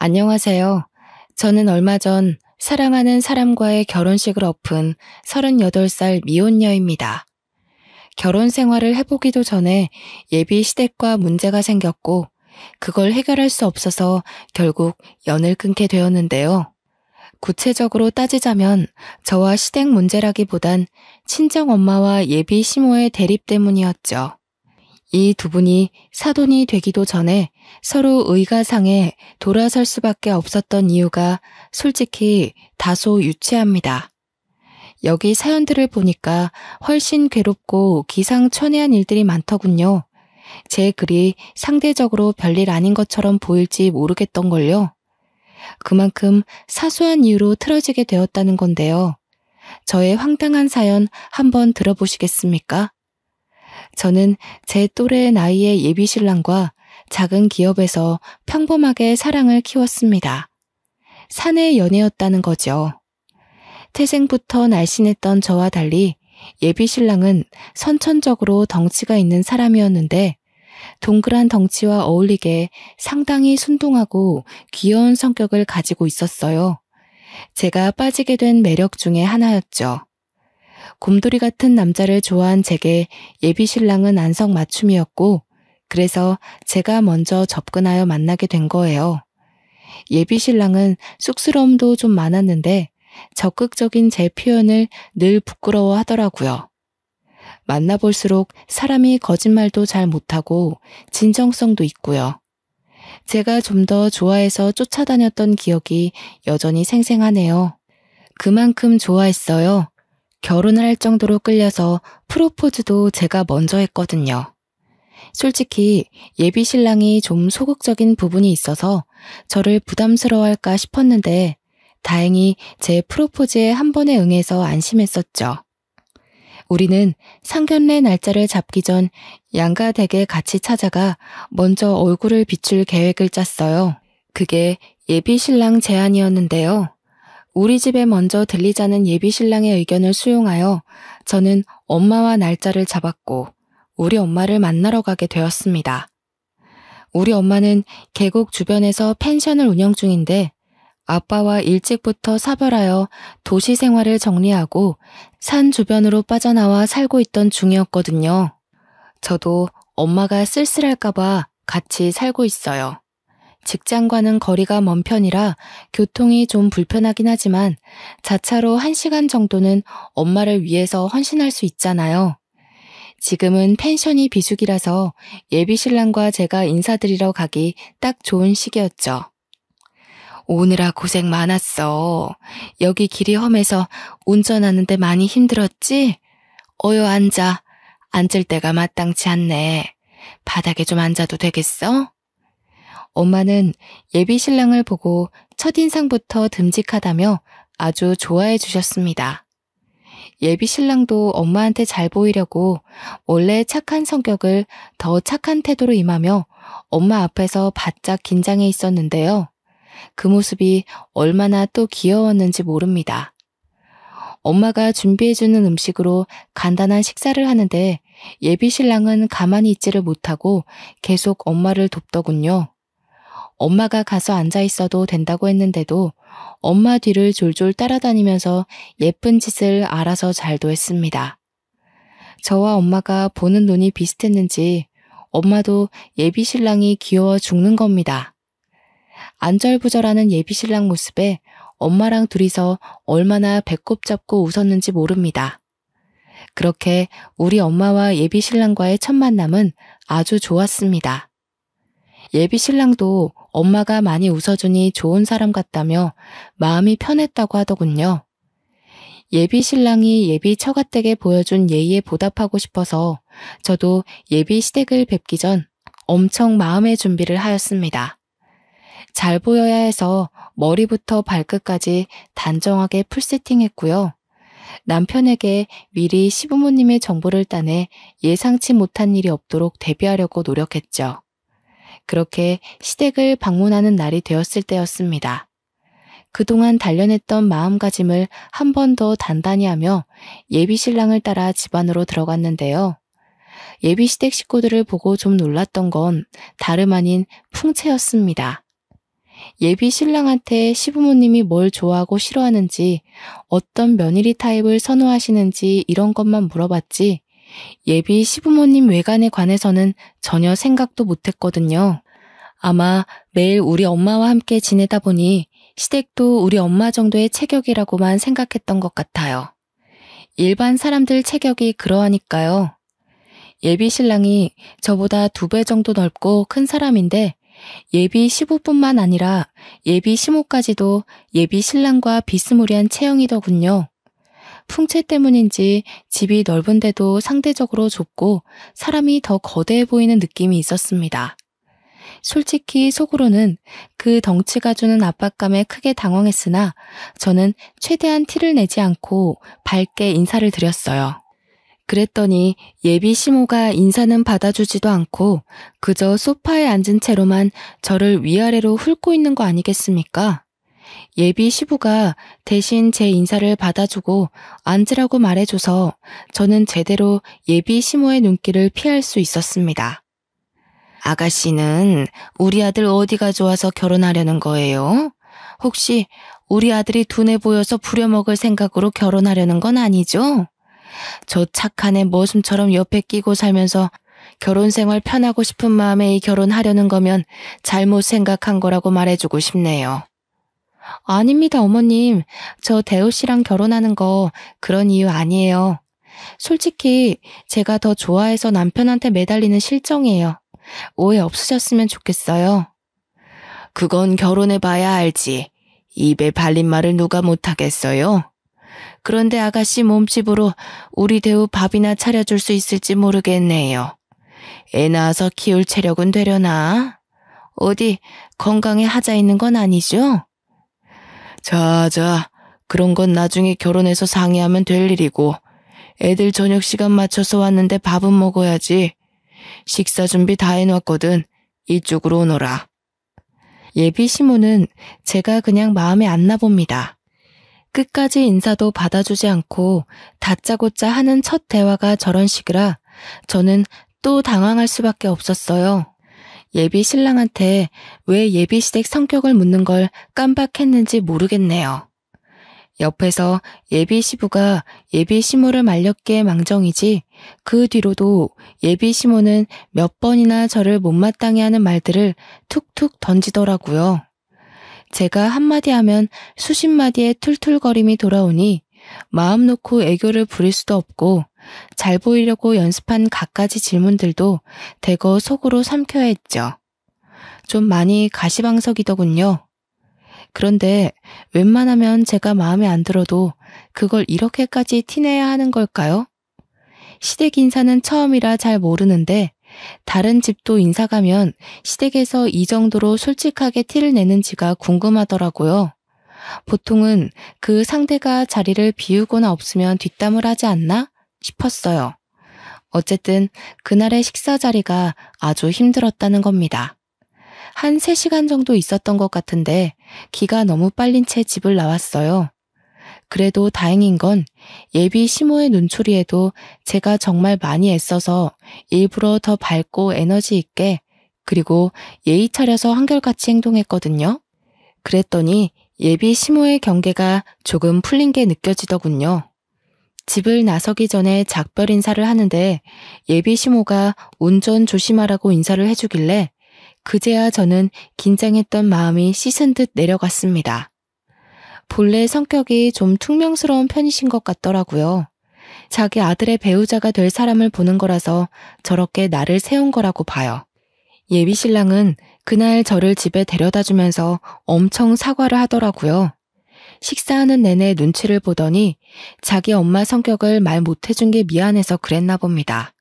안녕하세요. 저는 얼마 전 사랑하는 사람과의 결혼식을 엎은 38살 미혼녀입니다. 결혼 생활을 해보기도 전에 예비 시댁과 문제가 생겼고 그걸 해결할 수 없어서 결국 연을 끊게 되었는데요. 구체적으로 따지자면 저와 시댁 문제라기보단 친정 엄마와 예비 시모의 대립 때문이었죠. 이 두 분이 사돈이 되기도 전에 서로 의가상에 돌아설 수밖에 없었던 이유가 솔직히 다소 유치합니다. 여기 사연들을 보니까 훨씬 괴롭고 기상천외한 일들이 많더군요. 제 글이 상대적으로 별일 아닌 것처럼 보일지 모르겠던걸요. 그만큼 사소한 이유로 틀어지게 되었다는 건데요. 저의 황당한 사연 한번 들어보시겠습니까? 저는 제 또래 나이의 예비 신랑과 작은 기업에서 평범하게 사랑을 키웠습니다. 사내 연애였다는 거죠. 태생부터 날씬했던 저와 달리 예비 신랑은 선천적으로 덩치가 있는 사람이었는데 동그란 덩치와 어울리게 상당히 순둥하고 귀여운 성격을 가지고 있었어요. 제가 빠지게 된 매력 중에 하나였죠. 곰돌이 같은 남자를 좋아한 제게 예비 신랑은 안성맞춤이었고 그래서 제가 먼저 접근하여 만나게 된 거예요. 예비 신랑은 쑥스러움도 좀 많았는데 적극적인 제 표현을 늘 부끄러워하더라고요. 만나볼수록 사람이 거짓말도 잘 못하고 진정성도 있고요. 제가 좀 더 좋아해서 쫓아다녔던 기억이 여전히 생생하네요. 그만큼 좋아했어요. 결혼을 할 정도로 끌려서 프로포즈도 제가 먼저 했거든요. 솔직히 예비 신랑이 좀 소극적인 부분이 있어서 저를 부담스러워할까 싶었는데 다행히 제 프로포즈에 한 번에 응해서 안심했었죠. 우리는 상견례 날짜를 잡기 전 양가 댁에 같이 찾아가 먼저 얼굴을 비출 계획을 짰어요. 그게 예비 신랑 제안이었는데요. 우리 집에 먼저 들리자는 예비 신랑의 의견을 수용하여 저는 엄마와 날짜를 잡았고 우리 엄마를 만나러 가게 되었습니다. 우리 엄마는 계곡 주변에서 펜션을 운영 중인데 아빠와 일찍부터 사별하여 도시 생활을 정리하고 산 주변으로 빠져나와 살고 있던 중이었거든요. 저도 엄마가 쓸쓸할까봐 같이 살고 있어요. 직장과는 거리가 먼 편이라 교통이 좀 불편하긴 하지만 자차로 1시간 정도는 엄마를 위해서 헌신할 수 있잖아요. 지금은 펜션이 비수기라서 예비 신랑과 제가 인사드리러 가기 딱 좋은 시기였죠. 오느라 고생 많았어. 여기 길이 험해서 운전하는데 많이 힘들었지? 어여 앉아. 앉을 데가 마땅치 않네. 바닥에 좀 앉아도 되겠어? 엄마는 예비 신랑을 보고 첫인상부터 듬직하다며 아주 좋아해 주셨습니다. 예비 신랑도 엄마한테 잘 보이려고 원래 착한 성격을 더 착한 태도로 임하며 엄마 앞에서 바짝 긴장해 있었는데요. 그 모습이 얼마나 또 귀여웠는지 모릅니다. 엄마가 준비해주는 음식으로 간단한 식사를 하는데 예비 신랑은 가만히 있지를 못하고 계속 엄마를 돕더군요. 엄마가 가서 앉아 있어도 된다고 했는데도 엄마 뒤를 졸졸 따라다니면서 예쁜 짓을 알아서 잘도 했습니다. 저와 엄마가 보는 눈이 비슷했는지 엄마도 예비 신랑이 귀여워 죽는 겁니다. 안절부절하는 예비 신랑 모습에 엄마랑 둘이서 얼마나 배꼽 잡고 웃었는지 모릅니다. 그렇게 우리 엄마와 예비 신랑과의 첫 만남은 아주 좋았습니다. 예비 신랑도 엄마가 많이 웃어주니 좋은 사람 같다며 마음이 편했다고 하더군요. 예비 신랑이 예비 처가댁에 보여준 예의에 보답하고 싶어서 저도 예비 시댁을 뵙기 전 엄청 마음의 준비를 하였습니다. 잘 보여야 해서 머리부터 발끝까지 단정하게 풀세팅했고요. 남편에게 미리 시부모님의 정보를 따내 예상치 못한 일이 없도록 대비하려고 노력했죠. 그렇게 시댁을 방문하는 날이 되었을 때였습니다. 그동안 단련했던 마음가짐을 한 번 더 단단히 하며 예비 신랑을 따라 집 안으로 들어갔는데요. 예비 시댁 식구들을 보고 좀 놀랐던 건 다름 아닌 풍채였습니다. 예비 신랑한테 시부모님이 뭘 좋아하고 싫어하는지, 어떤 며느리 타입을 선호하시는지 이런 것만 물어봤지, 예비 시부모님 외관에 관해서는 전혀 생각도 못했거든요. 아마 매일 우리 엄마와 함께 지내다 보니 시댁도 우리 엄마 정도의 체격이라고만 생각했던 것 같아요. 일반 사람들 체격이 그러하니까요. 예비 신랑이 저보다 2배 정도 넓고 큰 사람인데 예비 시부뿐만 아니라 예비 시모까지도 예비 신랑과 비스무리한 체형이더군요. 풍채 때문인지 집이 넓은데도 상대적으로 좁고 사람이 더 거대해 보이는 느낌이 있었습니다. 솔직히 속으로는 그 덩치가 주는 압박감에 크게 당황했으나 저는 최대한 티를 내지 않고 밝게 인사를 드렸어요. 그랬더니 예비 시모가 인사는 받아주지도 않고 그저 소파에 앉은 채로만 저를 위아래로 훑고 있는 거 아니겠습니까? 예비 시부가 대신 제 인사를 받아주고 앉으라고 말해줘서 저는 제대로 예비 시모의 눈길을 피할 수 있었습니다. 아가씨는 우리 아들 어디가 좋아서 결혼하려는 거예요? 혹시 우리 아들이 둔해 보여서 부려먹을 생각으로 결혼하려는 건 아니죠? 저 착한 애 머슴처럼 옆에 끼고 살면서 결혼 생활 편하고 싶은 마음에 이 결혼하려는 거면 잘못 생각한 거라고 말해주고 싶네요. 아닙니다, 어머님. 저 대호 씨랑 결혼하는 거 그런 이유 아니에요. 솔직히 제가 더 좋아해서 남편한테 매달리는 실정이에요. 오해 없으셨으면 좋겠어요. 그건 결혼해봐야 알지. 입에 발린 말을 누가 못하겠어요? 그런데 아가씨 몸집으로 우리 대우 밥이나 차려줄 수 있을지 모르겠네요. 애 낳아서 키울 체력은 되려나? 어디 건강에 하자 있는 건 아니죠? 자, 그런 건 나중에 결혼해서 상의하면 될 일이고 애들 저녁 시간 맞춰서 왔는데 밥은 먹어야지. 식사 준비 다 해놨거든. 이쪽으로 오너라. 예비 시모는 제가 그냥 마음에 안 나봅니다. 끝까지 인사도 받아주지 않고 다짜고짜 하는 첫 대화가 저런 식이라 저는 또 당황할 수밖에 없었어요. 예비 신랑한테 왜 예비 시댁 성격을 묻는 걸 깜빡했는지 모르겠네요. 옆에서 예비 시부가 예비 시모를 말렸기에 망정이지 그 뒤로도 예비 시모는 몇 번이나 저를 못마땅해 하는 말들을 툭툭 던지더라고요. 제가 한마디 하면 수십 마디의 툴툴거림이 돌아오니 마음 놓고 애교를 부릴 수도 없고 잘 보이려고 연습한 갖가지 질문들도 대거 속으로 삼켜야 했죠. 좀 많이 가시방석이더군요. 그런데 웬만하면 제가 마음에 안 들어도 그걸 이렇게까지 티내야 하는 걸까요? 시댁 인사는 처음이라 잘 모르는데 다른 집도 인사 가면 시댁에서 이 정도로 솔직하게 티를 내는지가 궁금하더라고요. 보통은 그 상대가 자리를 비우거나 없으면 뒷담을 하지 않나 싶었어요. 어쨌든 그날의 식사 자리가 아주 힘들었다는 겁니다. 한 3시간 정도 있었던 것 같은데 기가 너무 빨린 채 집을 나왔어요. 그래도 다행인 건 예비 시모의 눈초리에도 제가 정말 많이 애써서 일부러 더 밝고 에너지 있게 그리고 예의 차려서 한결같이 행동했거든요. 그랬더니 예비 시모의 경계가 조금 풀린 게 느껴지더군요. 집을 나서기 전에 작별 인사를 하는데 예비 시모가 운전 조심하라고 인사를 해주길래 그제야 저는 긴장했던 마음이 씻은 듯 내려갔습니다. 본래 성격이 좀 퉁명스러운 편이신 것 같더라고요. 자기 아들의 배우자가 될 사람을 보는 거라서 저렇게 나를 세운 거라고 봐요. 예비 신랑은 그날 저를 집에 데려다 주면서 엄청 사과를 하더라고요. 식사하는 내내 눈치를 보더니 자기 엄마 성격을 말 못해준 게 미안해서 그랬나 봅니다.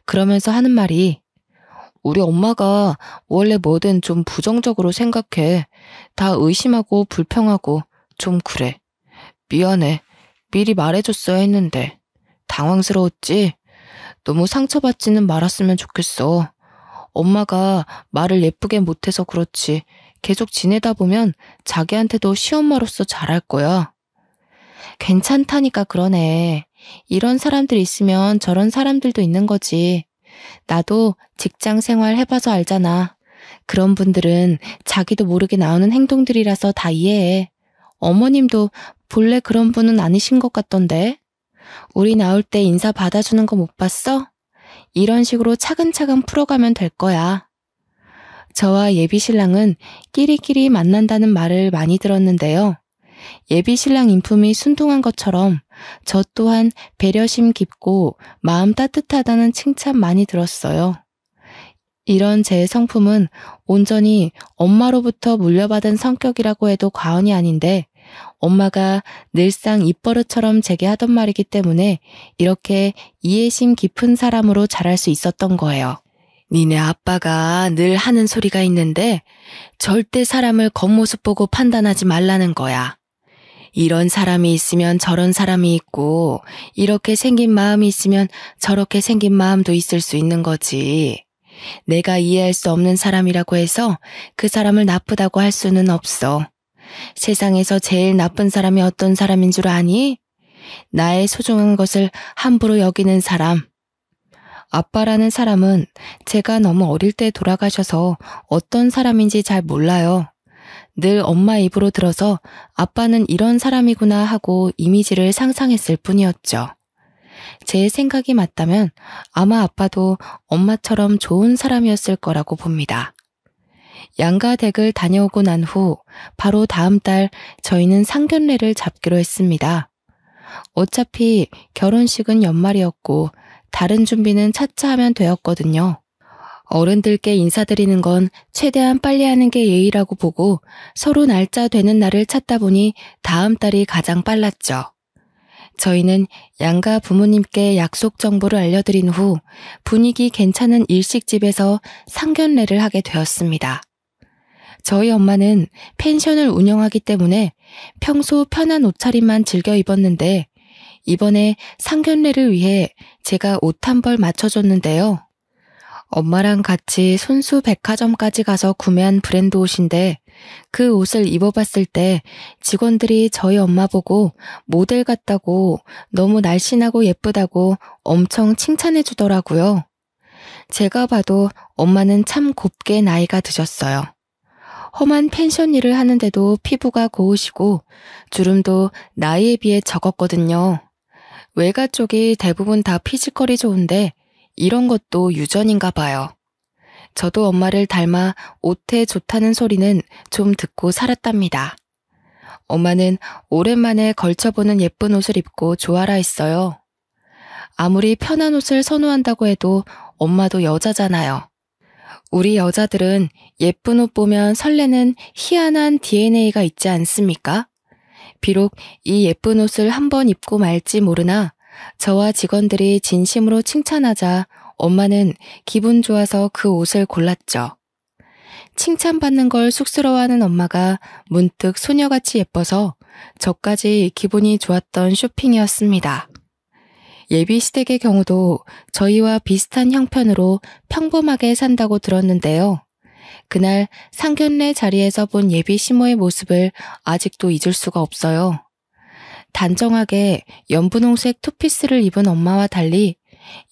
그러면서 하는 말이 우리 엄마가 원래 뭐든 좀 부정적으로 생각해. 다 의심하고 불평하고 좀 그래. 미안해. 미리 말해줬어야 했는데. 당황스러웠지? 너무 상처받지는 말았으면 좋겠어. 엄마가 말을 예쁘게 못해서 그렇지. 계속 지내다 보면 자기한테도 시엄마로서 잘할 거야. 괜찮다니까 그러네. 이런 사람들 있으면 저런 사람들도 있는 거지. 나도 직장 생활 해봐서 알잖아. 그런 분들은 자기도 모르게 나오는 행동들이라서 다 이해해. 어머님도 본래 그런 분은 아니신 것 같던데. 우리 나올 때 인사 받아주는 거 못 봤어? 이런 식으로 차근차근 풀어가면 될 거야. 저와 예비 신랑은 끼리끼리 만난다는 말을 많이 들었는데요. 예비 신랑 인품이 순둥한 것처럼 저 또한 배려심 깊고 마음 따뜻하다는 칭찬 많이 들었어요. 이런 제 성품은 온전히 엄마로부터 물려받은 성격이라고 해도 과언이 아닌데 엄마가 늘상 입버릇처럼 제게 하던 말이기 때문에 이렇게 이해심 깊은 사람으로 자랄 수 있었던 거예요. 니네 아빠가 늘 하는 소리가 있는데 절대 사람을 겉모습 보고 판단하지 말라는 거야. 이런 사람이 있으면 저런 사람이 있고 이렇게 생긴 마음이 있으면 저렇게 생긴 마음도 있을 수 있는 거지. 내가 이해할 수 없는 사람이라고 해서 그 사람을 나쁘다고 할 수는 없어. 세상에서 제일 나쁜 사람이 어떤 사람인 줄 아니? 나의 소중한 것을 함부로 여기는 사람. 아빠라는 사람은 제가 너무 어릴 때 돌아가셔서 어떤 사람인지 잘 몰라요. 늘 엄마 입으로 들어서 아빠는 이런 사람이구나 하고 이미지를 상상했을 뿐이었죠. 제 생각이 맞다면 아마 아빠도 엄마처럼 좋은 사람이었을 거라고 봅니다. 양가 댁을 다녀오고 난 후 바로 다음 달 저희는 상견례를 잡기로 했습니다. 어차피 결혼식은 연말이었고 다른 준비는 차차 하면 되었거든요. 어른들께 인사드리는 건 최대한 빨리 하는 게 예의라고 보고 서로 날짜 되는 날을 찾다 보니 다음 달이 가장 빨랐죠. 저희는 양가 부모님께 약속 정보를 알려드린 후 분위기 괜찮은 일식집에서 상견례를 하게 되었습니다. 저희 엄마는 펜션을 운영하기 때문에 평소 편한 옷차림만 즐겨 입었는데 이번에 상견례를 위해 제가 옷 한 벌 맞춰줬는데요. 엄마랑 같이 손수 백화점까지 가서 구매한 브랜드 옷인데 그 옷을 입어봤을 때 직원들이 저희 엄마 보고 모델 같다고 너무 날씬하고 예쁘다고 엄청 칭찬해 주더라고요. 제가 봐도 엄마는 참 곱게 나이가 드셨어요. 험한 펜션 일을 하는데도 피부가 고우시고 주름도 나이에 비해 적었거든요. 외가 쪽이 대부분 다 피지컬이 좋은데 이런 것도 유전인가 봐요. 저도 엄마를 닮아 옷에 좋다는 소리는 좀 듣고 살았답니다. 엄마는 오랜만에 걸쳐보는 예쁜 옷을 입고 좋아라 했어요. 아무리 편한 옷을 선호한다고 해도 엄마도 여자잖아요. 우리 여자들은 예쁜 옷 보면 설레는 희한한 DNA가 있지 않습니까? 비록 이 예쁜 옷을 한번 입고 말지 모르나 저와 직원들이 진심으로 칭찬하자 엄마는 기분 좋아서 그 옷을 골랐죠. 칭찬받는 걸 쑥스러워하는 엄마가 문득 소녀같이 예뻐서 저까지 기분이 좋았던 쇼핑이었습니다. 예비 시댁의 경우도 저희와 비슷한 형편으로 평범하게 산다고 들었는데요. 그날 상견례 자리에서 본 예비 시모의 모습을 아직도 잊을 수가 없어요. 단정하게 연분홍색 투피스를 입은 엄마와 달리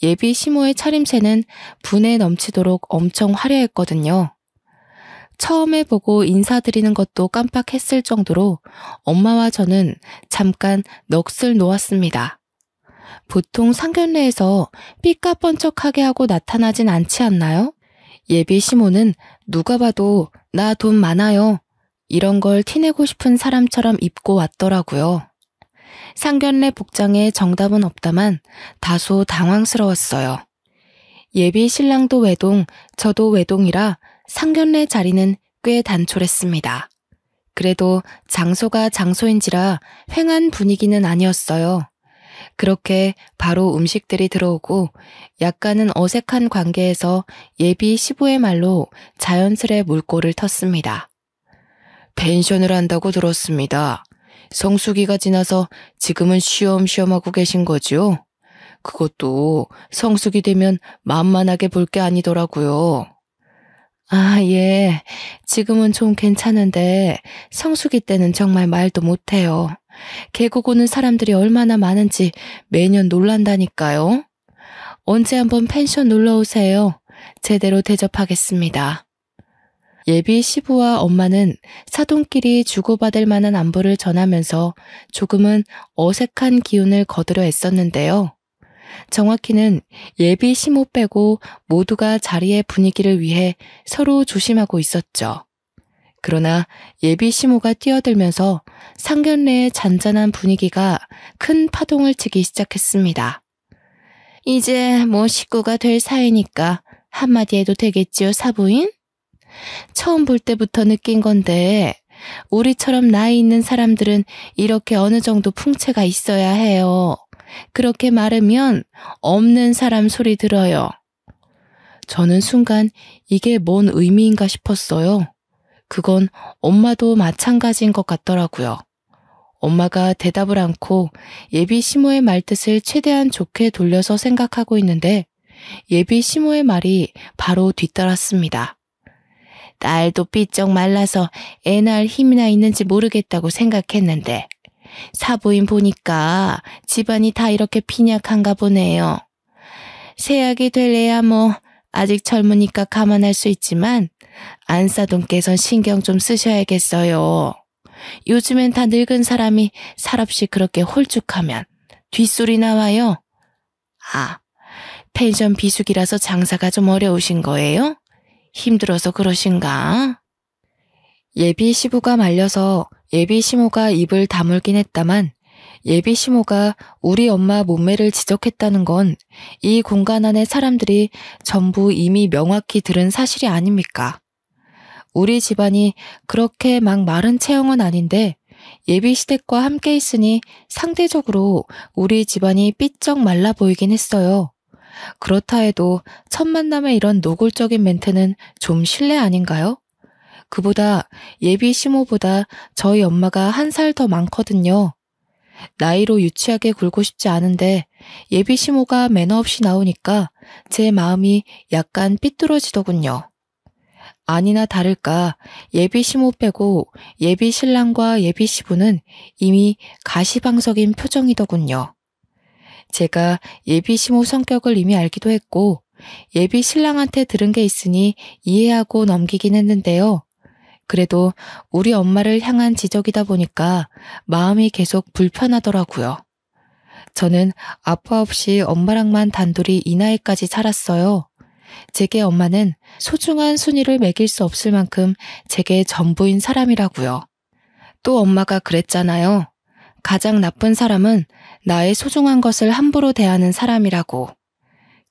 예비 시모의 차림새는 분에 넘치도록 엄청 화려했거든요. 처음에 보고 인사드리는 것도 깜빡했을 정도로 엄마와 저는 잠깐 넋을 놓았습니다. 보통 상견례에서 삐까뻔쩍하게 하고 나타나진 않지 않나요? 예비 시모는 누가 봐도 나 돈 많아요. 이런 걸 티내고 싶은 사람처럼 입고 왔더라고요. 상견례 복장에 정답은 없다만 다소 당황스러웠어요. 예비 신랑도 외동, 저도 외동이라 상견례 자리는 꽤 단촐했습니다. 그래도 장소가 장소인지라 휑한 분위기는 아니었어요. 그렇게 바로 음식들이 들어오고 약간은 어색한 관계에서 예비 시부의 말로 자연스레 물꼬를 텄습니다. 펜션을 한다고 들었습니다. 성수기가 지나서 지금은 쉬엄쉬엄 하고 계신 거지요? 그것도 성수기 되면 만만하게 볼 게 아니더라고요. 아, 예. 지금은 좀 괜찮은데 성수기 때는 정말 말도 못해요. 계곡 오는 사람들이 얼마나 많은지 매년 놀란다니까요. 언제 한번 펜션 놀러 오세요. 제대로 대접하겠습니다. 예비 시부와 엄마는 사돈끼리 주고받을 만한 안부를 전하면서 조금은 어색한 기운을 거두려 애썼는데요. 정확히는 예비 시모 빼고 모두가 자리의 분위기를 위해 서로 조심하고 있었죠. 그러나 예비 시모가 뛰어들면서 상견례의 잔잔한 분위기가 큰 파동을 치기 시작했습니다. 이제 뭐 식구가 될 사이니까 한마디 해도 되겠지요, 사부인? 처음 볼 때부터 느낀 건데 우리처럼 나이 있는 사람들은 이렇게 어느 정도 풍채가 있어야 해요. 그렇게 말하면 없는 사람 소리 들어요. 저는 순간 이게 뭔 의미인가 싶었어요. 그건 엄마도 마찬가지인 것 같더라고요. 엄마가 대답을 않고 예비 시모의 말뜻을 최대한 좋게 돌려서 생각하고 있는데 예비 시모의 말이 바로 뒤따랐습니다. 딸도 삐쩍 말라서 애 낳을 힘이나 있는지 모르겠다고 생각했는데 사부인 보니까 집안이 다 이렇게 빈약한가 보네요. 세약이 될래야 뭐 아직 젊으니까 감안할 수 있지만 안사돈께선 신경 좀 쓰셔야겠어요. 요즘엔 다 늙은 사람이 살없이 그렇게 홀쭉하면 뒷소리 나와요. 아, 펜션 비수기라서 장사가 좀 어려우신 거예요? 힘들어서 그러신가? 예비 시부가 말려서 예비 시모가 입을 다물긴 했다만 예비 시모가 우리 엄마 몸매를 지적했다는 건 이 공간 안의 사람들이 전부 이미 명확히 들은 사실이 아닙니까? 우리 집안이 그렇게 막 마른 체형은 아닌데 예비 시댁과 함께 있으니 상대적으로 우리 집안이 삐쩍 말라 보이긴 했어요. 그렇다 해도 첫 만남에 이런 노골적인 멘트는 좀 실례 아닌가요? 그보다 예비 시모보다 저희 엄마가 한 살 더 많거든요. 나이로 유치하게 굴고 싶지 않은데 예비 시모가 매너 없이 나오니까 제 마음이 약간 삐뚤어지더군요. 아니나 다를까 예비 시모 빼고 예비 신랑과 예비 시부는 이미 가시방석인 표정이더군요. 제가 예비 시모 성격을 이미 알기도 했고 예비 신랑한테 들은 게 있으니 이해하고 넘기긴 했는데요. 그래도 우리 엄마를 향한 지적이다 보니까 마음이 계속 불편하더라고요. 저는 아빠 없이 엄마랑만 단둘이 이 나이까지 살았어요. 제게 엄마는 소중한 순위를 매길 수 없을 만큼 제게 전부인 사람이라고요. 또 엄마가 그랬잖아요. 가장 나쁜 사람은 나의 소중한 것을 함부로 대하는 사람이라고.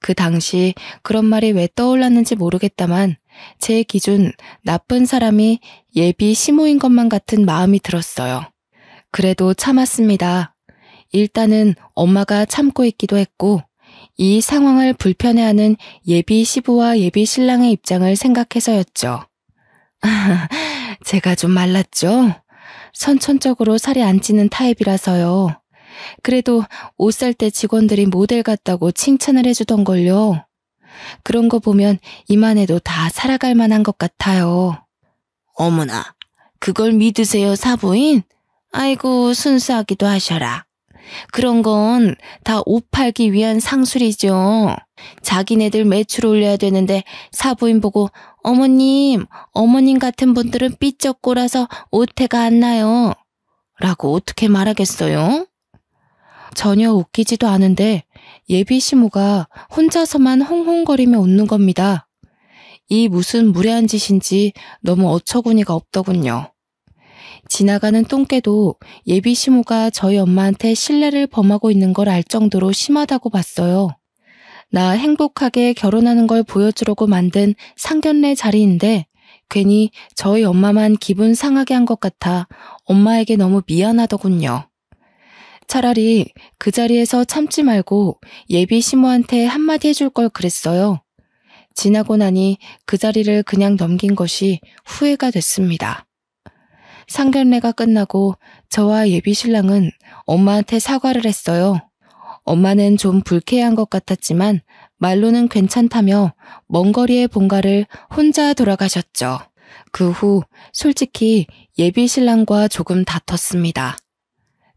그 당시 그런 말이 왜 떠올랐는지 모르겠다만 제 기준 나쁜 사람이 예비 시모인 것만 같은 마음이 들었어요. 그래도 참았습니다. 일단은 엄마가 참고 있기도 했고 이 상황을 불편해하는 예비 시부와 예비 신랑의 입장을 생각해서였죠. 제가 좀 말랐죠? 선천적으로 살이 안 찌는 타입이라서요. 그래도 옷 살 때 직원들이 모델 같다고 칭찬을 해주던걸요. 그런 거 보면 이만해도 다 살아갈 만한 것 같아요. 어머나, 그걸 믿으세요, 사부인? 아이고, 순수하기도 하셔라. 그런 건 다 옷 팔기 위한 상술이죠. 자기네들 매출 올려야 되는데 사부인 보고 어머님 같은 분들은 삐쩍 꼴아서 옷태가 안 나요. 라고 어떻게 말하겠어요? 전혀 웃기지도 않은데 예비 시모가 혼자서만 홍홍거리며 웃는 겁니다. 이 무슨 무례한 짓인지 너무 어처구니가 없더군요. 지나가는 똥개도 예비 시모가 저희 엄마한테 신뢰를 범하고 있는 걸 알 정도로 심하다고 봤어요. 나 행복하게 결혼하는 걸 보여주려고 만든 상견례 자리인데 괜히 저희 엄마만 기분 상하게 한 것 같아 엄마에게 너무 미안하더군요. 차라리 그 자리에서 참지 말고 예비 시모한테 한마디 해줄 걸 그랬어요. 지나고 나니 그 자리를 그냥 넘긴 것이 후회가 됐습니다. 상견례가 끝나고 저와 예비 신랑은 엄마한테 사과를 했어요. 엄마는 좀 불쾌한 것 같았지만 말로는 괜찮다며 먼 거리의 본가를 혼자 돌아가셨죠. 그 후 솔직히 예비 신랑과 조금 다퉜습니다.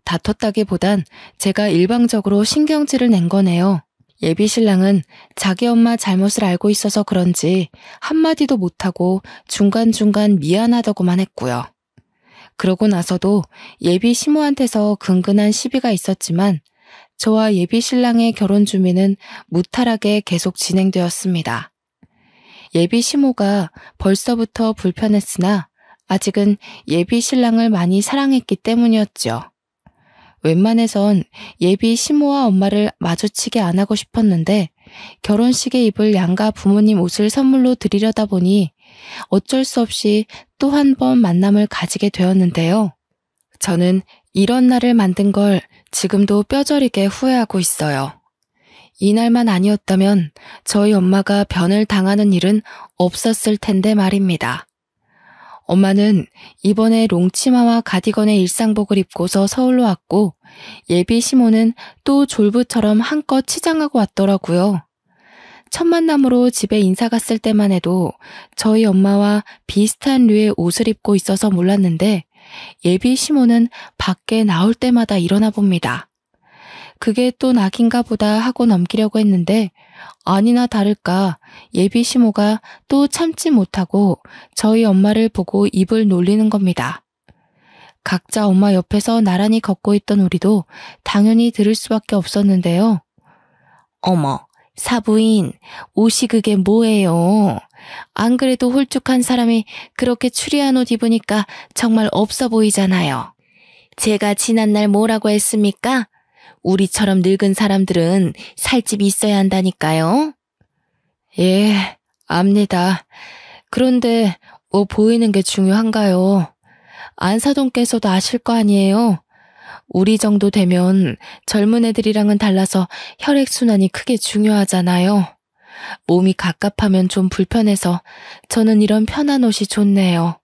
다퉜다기보단 제가 일방적으로 신경질을 낸 거네요. 예비 신랑은 자기 엄마 잘못을 알고 있어서 그런지 한마디도 못하고 중간중간 미안하다고만 했고요. 그러고 나서도 예비 시모한테서 근근한 시비가 있었지만 저와 예비 신랑의 결혼 준비는 무탈하게 계속 진행되었습니다. 예비 시모가 벌써부터 불편했으나 아직은 예비 신랑을 많이 사랑했기 때문이었죠. 웬만해선 예비 시모와 엄마를 마주치게 안 하고 싶었는데 결혼식에 입을 양가 부모님 옷을 선물로 드리려다 보니 어쩔 수 없이 또 한 번 만남을 가지게 되었는데요. 저는 이런 날을 만든 걸 지금도 뼈저리게 후회하고 있어요. 이날만 아니었다면 저희 엄마가 변을 당하는 일은 없었을 텐데 말입니다. 엄마는 이번에 롱치마와 가디건의 일상복을 입고서 서울로 왔고 예비 시모는 또 졸부처럼 한껏 치장하고 왔더라고요. 첫 만남으로 집에 인사 갔을 때만 해도 저희 엄마와 비슷한 류의 옷을 입고 있어서 몰랐는데 예비 시모는 밖에 나올 때마다 일어나 봅니다. 그게 또 낙인가 보다 하고 넘기려고 했는데 아니나 다를까 예비 시모가 또 참지 못하고 저희 엄마를 보고 입을 놀리는 겁니다. 각자 엄마 옆에서 나란히 걷고 있던 우리도 당연히 들을 수밖에 없었는데요. 어머, 사부인, 옷이 그게 뭐예요? 안 그래도 홀쭉한 사람이 그렇게 추리한 옷 입으니까 정말 없어 보이잖아요. 제가 지난날 뭐라고 했습니까? 우리처럼 늙은 사람들은 살집이 있어야 한다니까요. 예, 압니다. 그런데 뭐 보이는 게 중요한가요? 안사돈께서도 아실 거 아니에요? 우리 정도 되면 젊은 애들이랑은 달라서 혈액순환이 크게 중요하잖아요. 몸이 갑갑하면 좀 불편해서 저는 이런 편한 옷이 좋네요.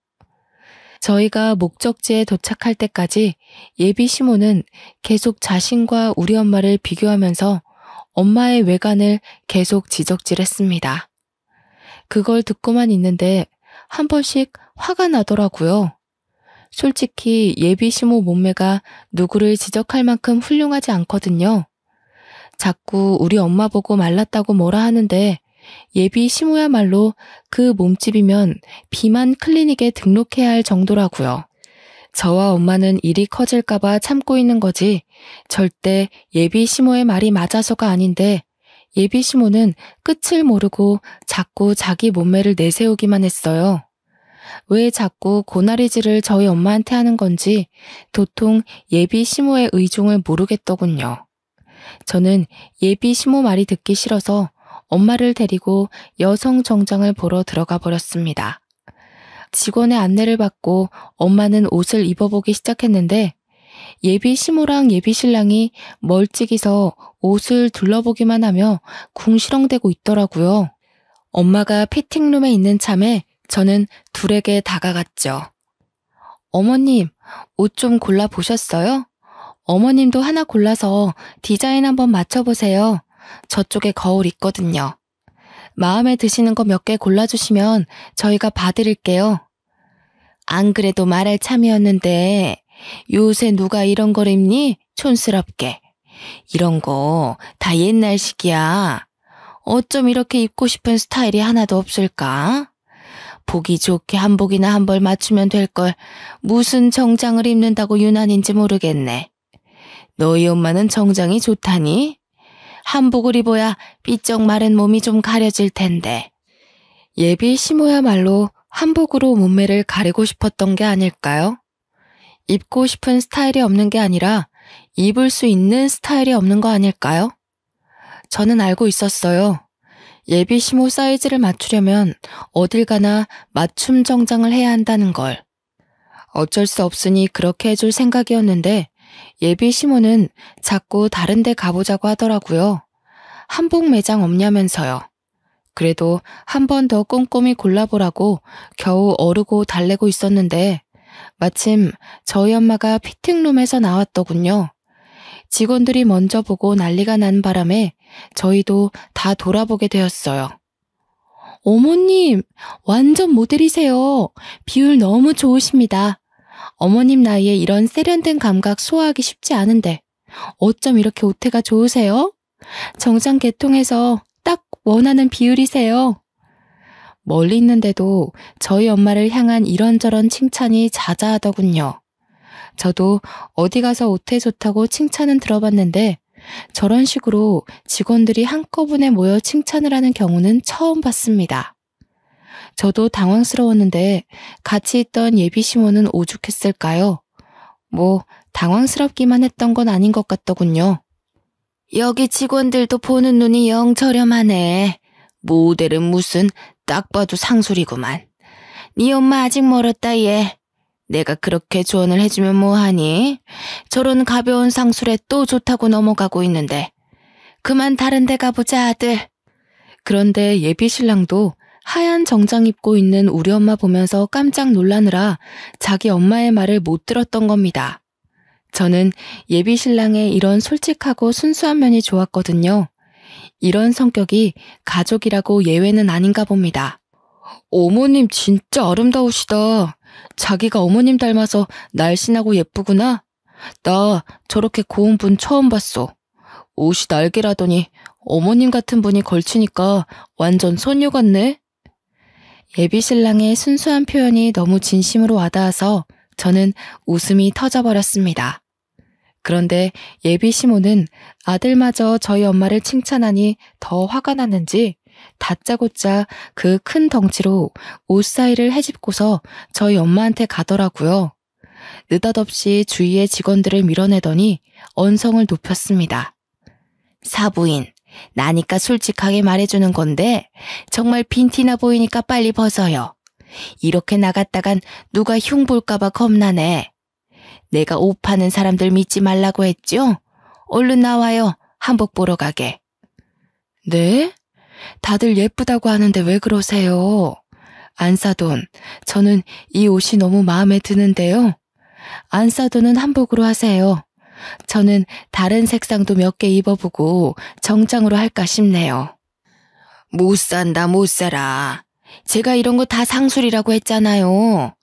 저희가 목적지에 도착할 때까지 예비 시모는 계속 자신과 우리 엄마를 비교하면서 엄마의 외관을 계속 지적질했습니다. 그걸 듣고만 있는데 한 번씩 화가 나더라고요. 솔직히 예비 시모 몸매가 누구를 지적할 만큼 훌륭하지 않거든요. 자꾸 우리 엄마 보고 말랐다고 뭐라 하는데 예비 시모야말로 그 몸집이면 비만 클리닉에 등록해야 할 정도라고요. 저와 엄마는 일이 커질까봐 참고 있는 거지 절대 예비 시모의 말이 맞아서가 아닌데 예비 시모는 끝을 모르고 자꾸 자기 몸매를 내세우기만 했어요. 왜 자꾸 고나리질을 저희 엄마한테 하는 건지 도통 예비 시모의 의중을 모르겠더군요. 저는 예비 시모 말이 듣기 싫어서 엄마를 데리고 여성 정장을 보러 들어가 버렸습니다. 직원의 안내를 받고 엄마는 옷을 입어보기 시작했는데 예비 시모랑 예비 신랑이 멀찍이서 옷을 둘러보기만 하며 궁시렁대고 있더라고요. 엄마가 피팅룸에 있는 참에 저는 둘에게 다가갔죠. 어머님, 옷 좀 골라보셨어요? 어머님도 하나 골라서 디자인 한번 맞춰보세요. 저쪽에 거울 있거든요. 마음에 드시는 거 몇 개 골라주시면 저희가 봐드릴게요. 안 그래도 말할 참이었는데 요새 누가 이런 걸 입니? 촌스럽게. 이런 거 다 옛날식이야. 어쩜 이렇게 입고 싶은 스타일이 하나도 없을까? 보기 좋게 한복이나 한 벌 맞추면 될 걸 무슨 정장을 입는다고 유난인지 모르겠네. 너희 엄마는 정장이 좋다니? 한복을 입어야 삐쩍 마른 몸이 좀 가려질 텐데. 예비 시모야말로 한복으로 몸매를 가리고 싶었던 게 아닐까요? 입고 싶은 스타일이 없는 게 아니라 입을 수 있는 스타일이 없는 거 아닐까요? 저는 알고 있었어요. 예비 시모 사이즈를 맞추려면 어딜 가나 맞춤 정장을 해야 한다는 걸. 어쩔 수 없으니 그렇게 해줄 생각이었는데 예비 시모는 자꾸 다른 데 가보자고 하더라고요. 한복 매장 없냐면서요. 그래도 한 번 더 꼼꼼히 골라보라고 겨우 어르고 달래고 있었는데 마침 저희 엄마가 피팅룸에서 나왔더군요. 직원들이 먼저 보고 난리가 난 바람에 저희도 다 돌아보게 되었어요. 어머님, 완전 모델이세요. 비율 너무 좋으십니다. 어머님 나이에 이런 세련된 감각 소화하기 쉽지 않은데 어쩜 이렇게 오태가 좋으세요? 정장 계통에서 딱 원하는 비율이세요. 멀리 있는데도 저희 엄마를 향한 이런저런 칭찬이 자자하더군요. 저도 어디 가서 옷에 좋다고 칭찬은 들어봤는데 저런 식으로 직원들이 한꺼번에 모여 칭찬을 하는 경우는 처음 봤습니다. 저도 당황스러웠는데 같이 있던 예비 시모는 오죽했을까요? 뭐 당황스럽기만 했던 건 아닌 것 같더군요. 여기 직원들도 보는 눈이 영 저렴하네. 모델은 무슨 딱 봐도 상술이구만. 네 엄마 아직 멀었다 얘. 내가 그렇게 조언을 해주면 뭐하니? 저런 가벼운 상술에 또 좋다고 넘어가고 있는데. 그만 다른 데 가보자 아들. 그런데 예비 신랑도 하얀 정장 입고 있는 우리 엄마 보면서 깜짝 놀라느라 자기 엄마의 말을 못 들었던 겁니다. 저는 예비 신랑의 이런 솔직하고 순수한 면이 좋았거든요. 이런 성격이 가족이라고 예외는 아닌가 봅니다. 어머님 진짜 아름다우시다. 자기가 어머님 닮아서 날씬하고 예쁘구나. 나 저렇게 고운 분 처음 봤어. 옷이 날개라더니 어머님 같은 분이 걸치니까 완전 소녀 같네. 예비 신랑의 순수한 표현이 너무 진심으로 와닿아서 저는 웃음이 터져버렸습니다. 그런데 예비 시모는 아들마저 저희 엄마를 칭찬하니 더 화가 났는지 다짜고짜 그 큰 덩치로 옷 사이를 헤집고서 저희 엄마한테 가더라고요. 느닷없이 주위의 직원들을 밀어내더니 언성을 높였습니다. 사부인, 나니까 솔직하게 말해주는 건데 정말 빈티나 보이니까 빨리 벗어요. 이렇게 나갔다간 누가 흉 볼까봐 겁나네. 내가 옷 파는 사람들 믿지 말라고 했죠? 얼른 나와요. 한복 보러 가게. 네? 다들 예쁘다고 하는데 왜 그러세요? 안사돈, 저는 이 옷이 너무 마음에 드는데요. 안사돈은 한복으로 하세요. 저는 다른 색상도 몇 개 입어보고 정장으로 할까 싶네요. 못 산다 못 살아. 제가 이런 거 다 상술이라고 했잖아요.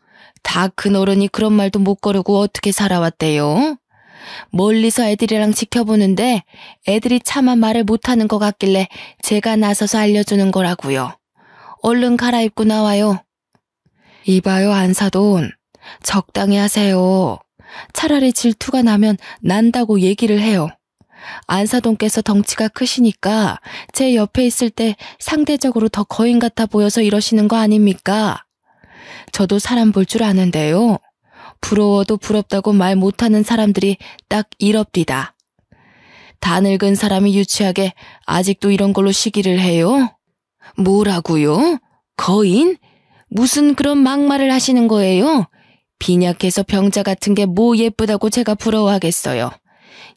다 큰 어른이 그런 말도 못 거르고 어떻게 살아왔대요? 멀리서 애들이랑 지켜보는데 애들이 차마 말을 못하는 것 같길래 제가 나서서 알려주는 거라고요. 얼른 갈아입고 나와요. 이봐요 안사돈. 적당히 하세요. 차라리 질투가 나면 난다고 얘기를 해요. 안사돈께서 덩치가 크시니까 제 옆에 있을 때 상대적으로 더 거인 같아 보여서 이러시는 거 아닙니까? 저도 사람 볼 줄 아는데요. 부러워도 부럽다고 말 못하는 사람들이 딱 이럽디다. 다 늙은 사람이 유치하게 아직도 이런 걸로 시기를 해요? 뭐라고요? 거인? 무슨 그런 막말을 하시는 거예요? 빈약해서 병자 같은 게 뭐 예쁘다고 제가 부러워하겠어요.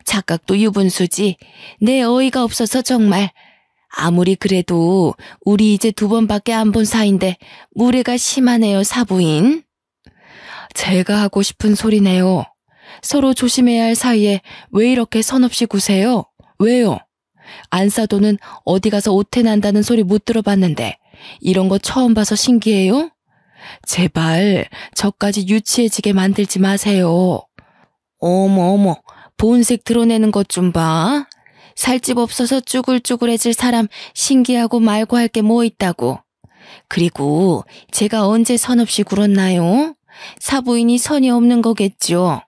착각도 유분수지. 내 어이가 없어서 정말. 아무리 그래도 우리 이제 2번밖에 안 본 사이인데 무례가 심하네요, 사부인. 제가 하고 싶은 소리네요. 서로 조심해야 할 사이에 왜 이렇게 선없이 구세요? 왜요? 안사돈은 어디 가서 오태 난다는 소리 못 들어봤는데 이런 거 처음 봐서 신기해요? 제발 저까지 유치해지게 만들지 마세요. 어머, 본색 드러내는 것 좀 봐. 살집 없어서 쭈글쭈글해질 사람 신기하고 말고 할 게 뭐 있다고. 그리고 제가 언제 선없이 굴었나요? 사부인이 선이 없는 거겠죠.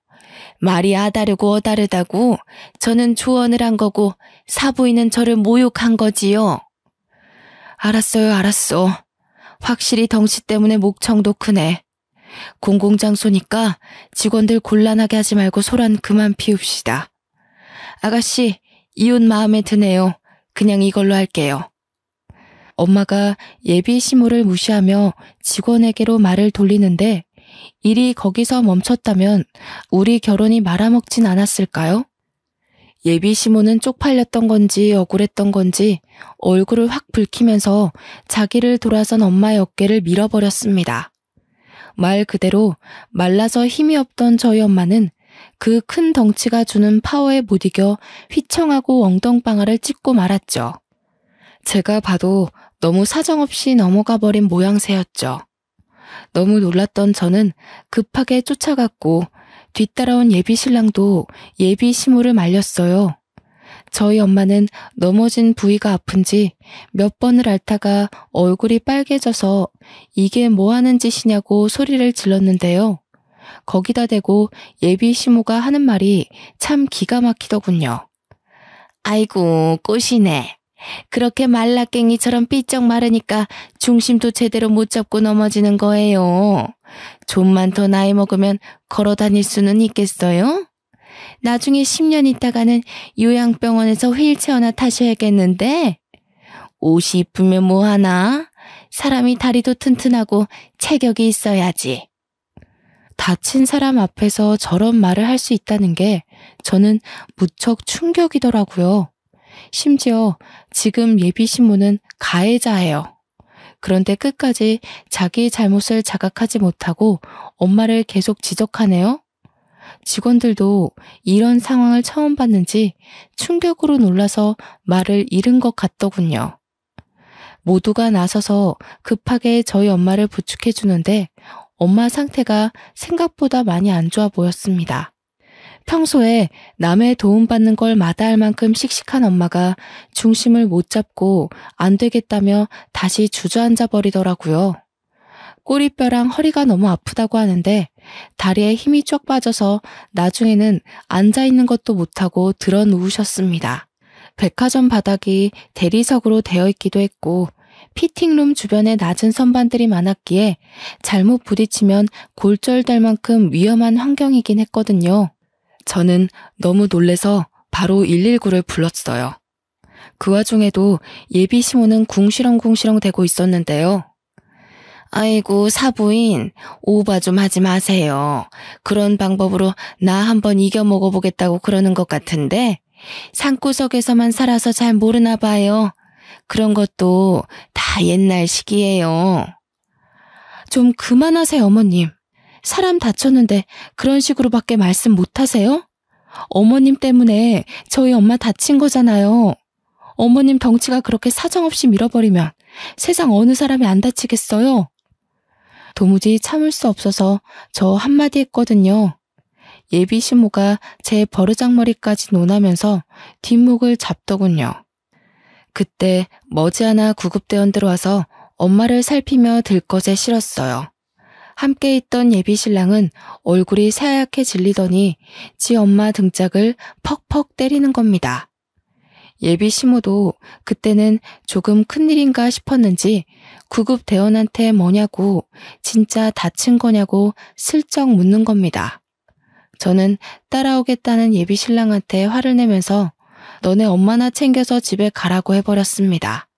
말이 아다르고 어다르다고 저는 조언을 한 거고 사부인은 저를 모욕한 거지요. 알았어요, 알았어. 확실히 덩치 때문에 목청도 크네. 공공장소니까 직원들 곤란하게 하지 말고 소란 그만 피웁시다. 아가씨, 이 옷 마음에 드네요. 그냥 이걸로 할게요. 엄마가 예비 시모를 무시하며 직원에게로 말을 돌리는데 일이 거기서 멈췄다면 우리 결혼이 말아먹진 않았을까요? 예비 시모는 쪽팔렸던 건지 억울했던 건지 얼굴을 확 붉히면서 자기를 돌아선 엄마의 어깨를 밀어버렸습니다. 말 그대로 말라서 힘이 없던 저희 엄마는 그 큰 덩치가 주는 파워에 못 이겨 휘청하고 엉덩방아를 찢고 말았죠. 제가 봐도 너무 사정없이 넘어가 버린 모양새였죠. 너무 놀랐던 저는 급하게 쫓아갔고 뒤따라온 예비 신랑도 예비 시모를 말렸어요. 저희 엄마는 넘어진 부위가 아픈지 몇 번을 앓다가 얼굴이 빨개져서 이게 뭐 하는 짓이냐고 소리를 질렀는데요. 거기다 대고 예비 시모가 하는 말이 참 기가 막히더군요. 아이고, 꽃이네. 그렇게 말라깽이처럼 삐쩍 마르니까 중심도 제대로 못 잡고 넘어지는 거예요. 좀만 더 나이 먹으면 걸어 다닐 수는 있겠어요? 나중에 10년 있다가는 요양병원에서 휠체어나 타셔야겠는데? 옷이 이쁘면 뭐하나? 사람이 다리도 튼튼하고 체격이 있어야지. 다친 사람 앞에서 저런 말을 할 수 있다는 게 저는 무척 충격이더라고요. 심지어 지금 예비 신부는 가해자예요. 그런데 끝까지 자기 잘못을 자각하지 못하고 엄마를 계속 지적하네요. 직원들도 이런 상황을 처음 봤는지 충격으로 놀라서 말을 잃은 것 같더군요. 모두가 나서서 급하게 저희 엄마를 부축해 주는데 엄마 상태가 생각보다 많이 안 좋아 보였습니다. 평소에 남의 도움받는 걸 마다할 만큼 씩씩한 엄마가 중심을 못 잡고 안 되겠다며 다시 주저앉아 버리더라고요. 꼬리뼈랑 허리가 너무 아프다고 하는데 다리에 힘이 쫙 빠져서 나중에는 앉아있는 것도 못하고 들어 누우셨습니다. 백화점 바닥이 대리석으로 되어 있기도 했고 피팅룸 주변에 낮은 선반들이 많았기에 잘못 부딪히면 골절될 만큼 위험한 환경이긴 했거든요. 저는 너무 놀래서 바로 119를 불렀어요. 그 와중에도 예비 시모는 궁시렁궁시렁 대고 있었는데요. 아이고 사부인, 오바 좀 하지 마세요. 그런 방법으로 나 한번 이겨 먹어보겠다고 그러는 것 같은데 산구석에서만 살아서 잘 모르나 봐요. 그런 것도 다 옛날식이에요. 좀 그만하세요, 어머님. 사람 다쳤는데 그런 식으로밖에 말씀 못하세요? 어머님 때문에 저희 엄마 다친 거잖아요. 어머님 덩치가 그렇게 사정없이 밀어버리면 세상 어느 사람이 안 다치겠어요? 도무지 참을 수 없어서 저 한마디 했거든요. 예비 시모가 제 버르장머리까지 논하면서 뒷목을 잡더군요. 그때 머지않아 구급대원 들어와서 엄마를 살피며 들것에 실었어요. 함께 있던 예비 신랑은 얼굴이 새하얗게 질리더니 지 엄마 등짝을 퍽퍽 때리는 겁니다. 예비 시모도 그때는 조금 큰일인가 싶었는지 구급대원한테 뭐냐고 진짜 다친 거냐고 슬쩍 묻는 겁니다. 저는 따라오겠다는 예비 신랑한테 화를 내면서 너네 엄마나 챙겨서 집에 가라고 해버렸습니다.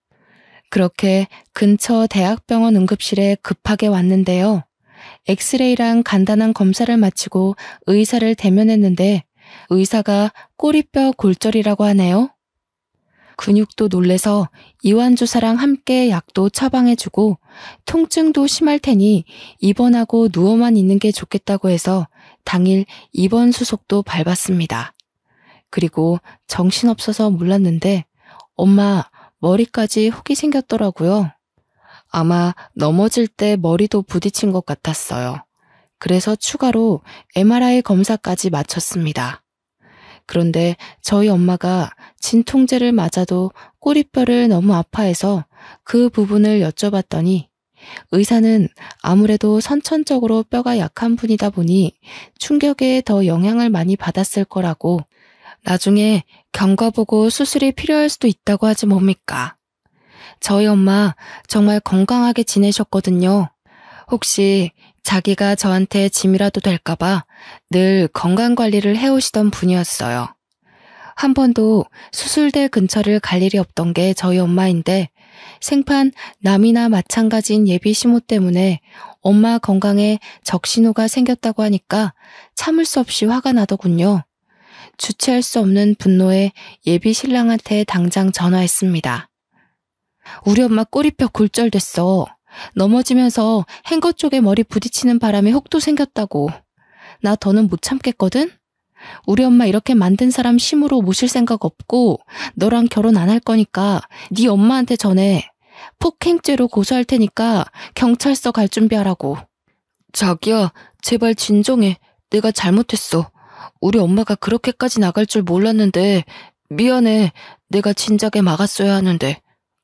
그렇게 근처 대학병원 응급실에 급하게 왔는데요. 엑스레이랑 간단한 검사를 마치고 의사를 대면했는데 의사가 꼬리뼈 골절이라고 하네요. 근육도 놀래서 이완주사랑 함께 약도 처방해주고 통증도 심할 테니 입원하고 누워만 있는 게 좋겠다고 해서 당일 입원 수속도 밟았습니다. 그리고 정신없어서 몰랐는데 엄마 머리까지 혹이 생겼더라고요. 아마 넘어질 때 머리도 부딪힌 것 같았어요. 그래서 추가로 MRI 검사까지 마쳤습니다. 그런데 저희 엄마가 진통제를 맞아도 꼬리뼈를 너무 아파해서 그 부분을 여쭤봤더니 의사는 아무래도 선천적으로 뼈가 약한 분이다 보니 충격에 더 영향을 많이 받았을 거라고 나중에 경과 보고 수술이 필요할 수도 있다고 하지 뭡니까. 저희 엄마 정말 건강하게 지내셨거든요. 혹시 자기가 저한테 짐이라도 될까봐 늘 건강관리를 해오시던 분이었어요. 한 번도 수술대 근처를 갈 일이 없던 게 저희 엄마인데 생판 남이나 마찬가지인 예비 시모 때문에 엄마 건강에 적신호가 생겼다고 하니까 참을 수 없이 화가 나더군요. 주체할 수 없는 분노에 예비 신랑한테 당장 전화했습니다. 우리 엄마 꼬리뼈 골절됐어. 넘어지면서 행거 쪽에 머리 부딪히는 바람에 혹도 생겼다고. 나 더는 못 참겠거든? 우리 엄마 이렇게 만든 사람 심으로 모실 생각 없고 너랑 결혼 안 할 거니까 네 엄마한테 전해. 폭행죄로 고소할 테니까 경찰서 갈 준비하라고. 자기야, 제발 진정해. 내가 잘못했어. 우리 엄마가 그렇게까지 나갈 줄 몰랐는데 미안해. 내가 진작에 막았어야 하는데.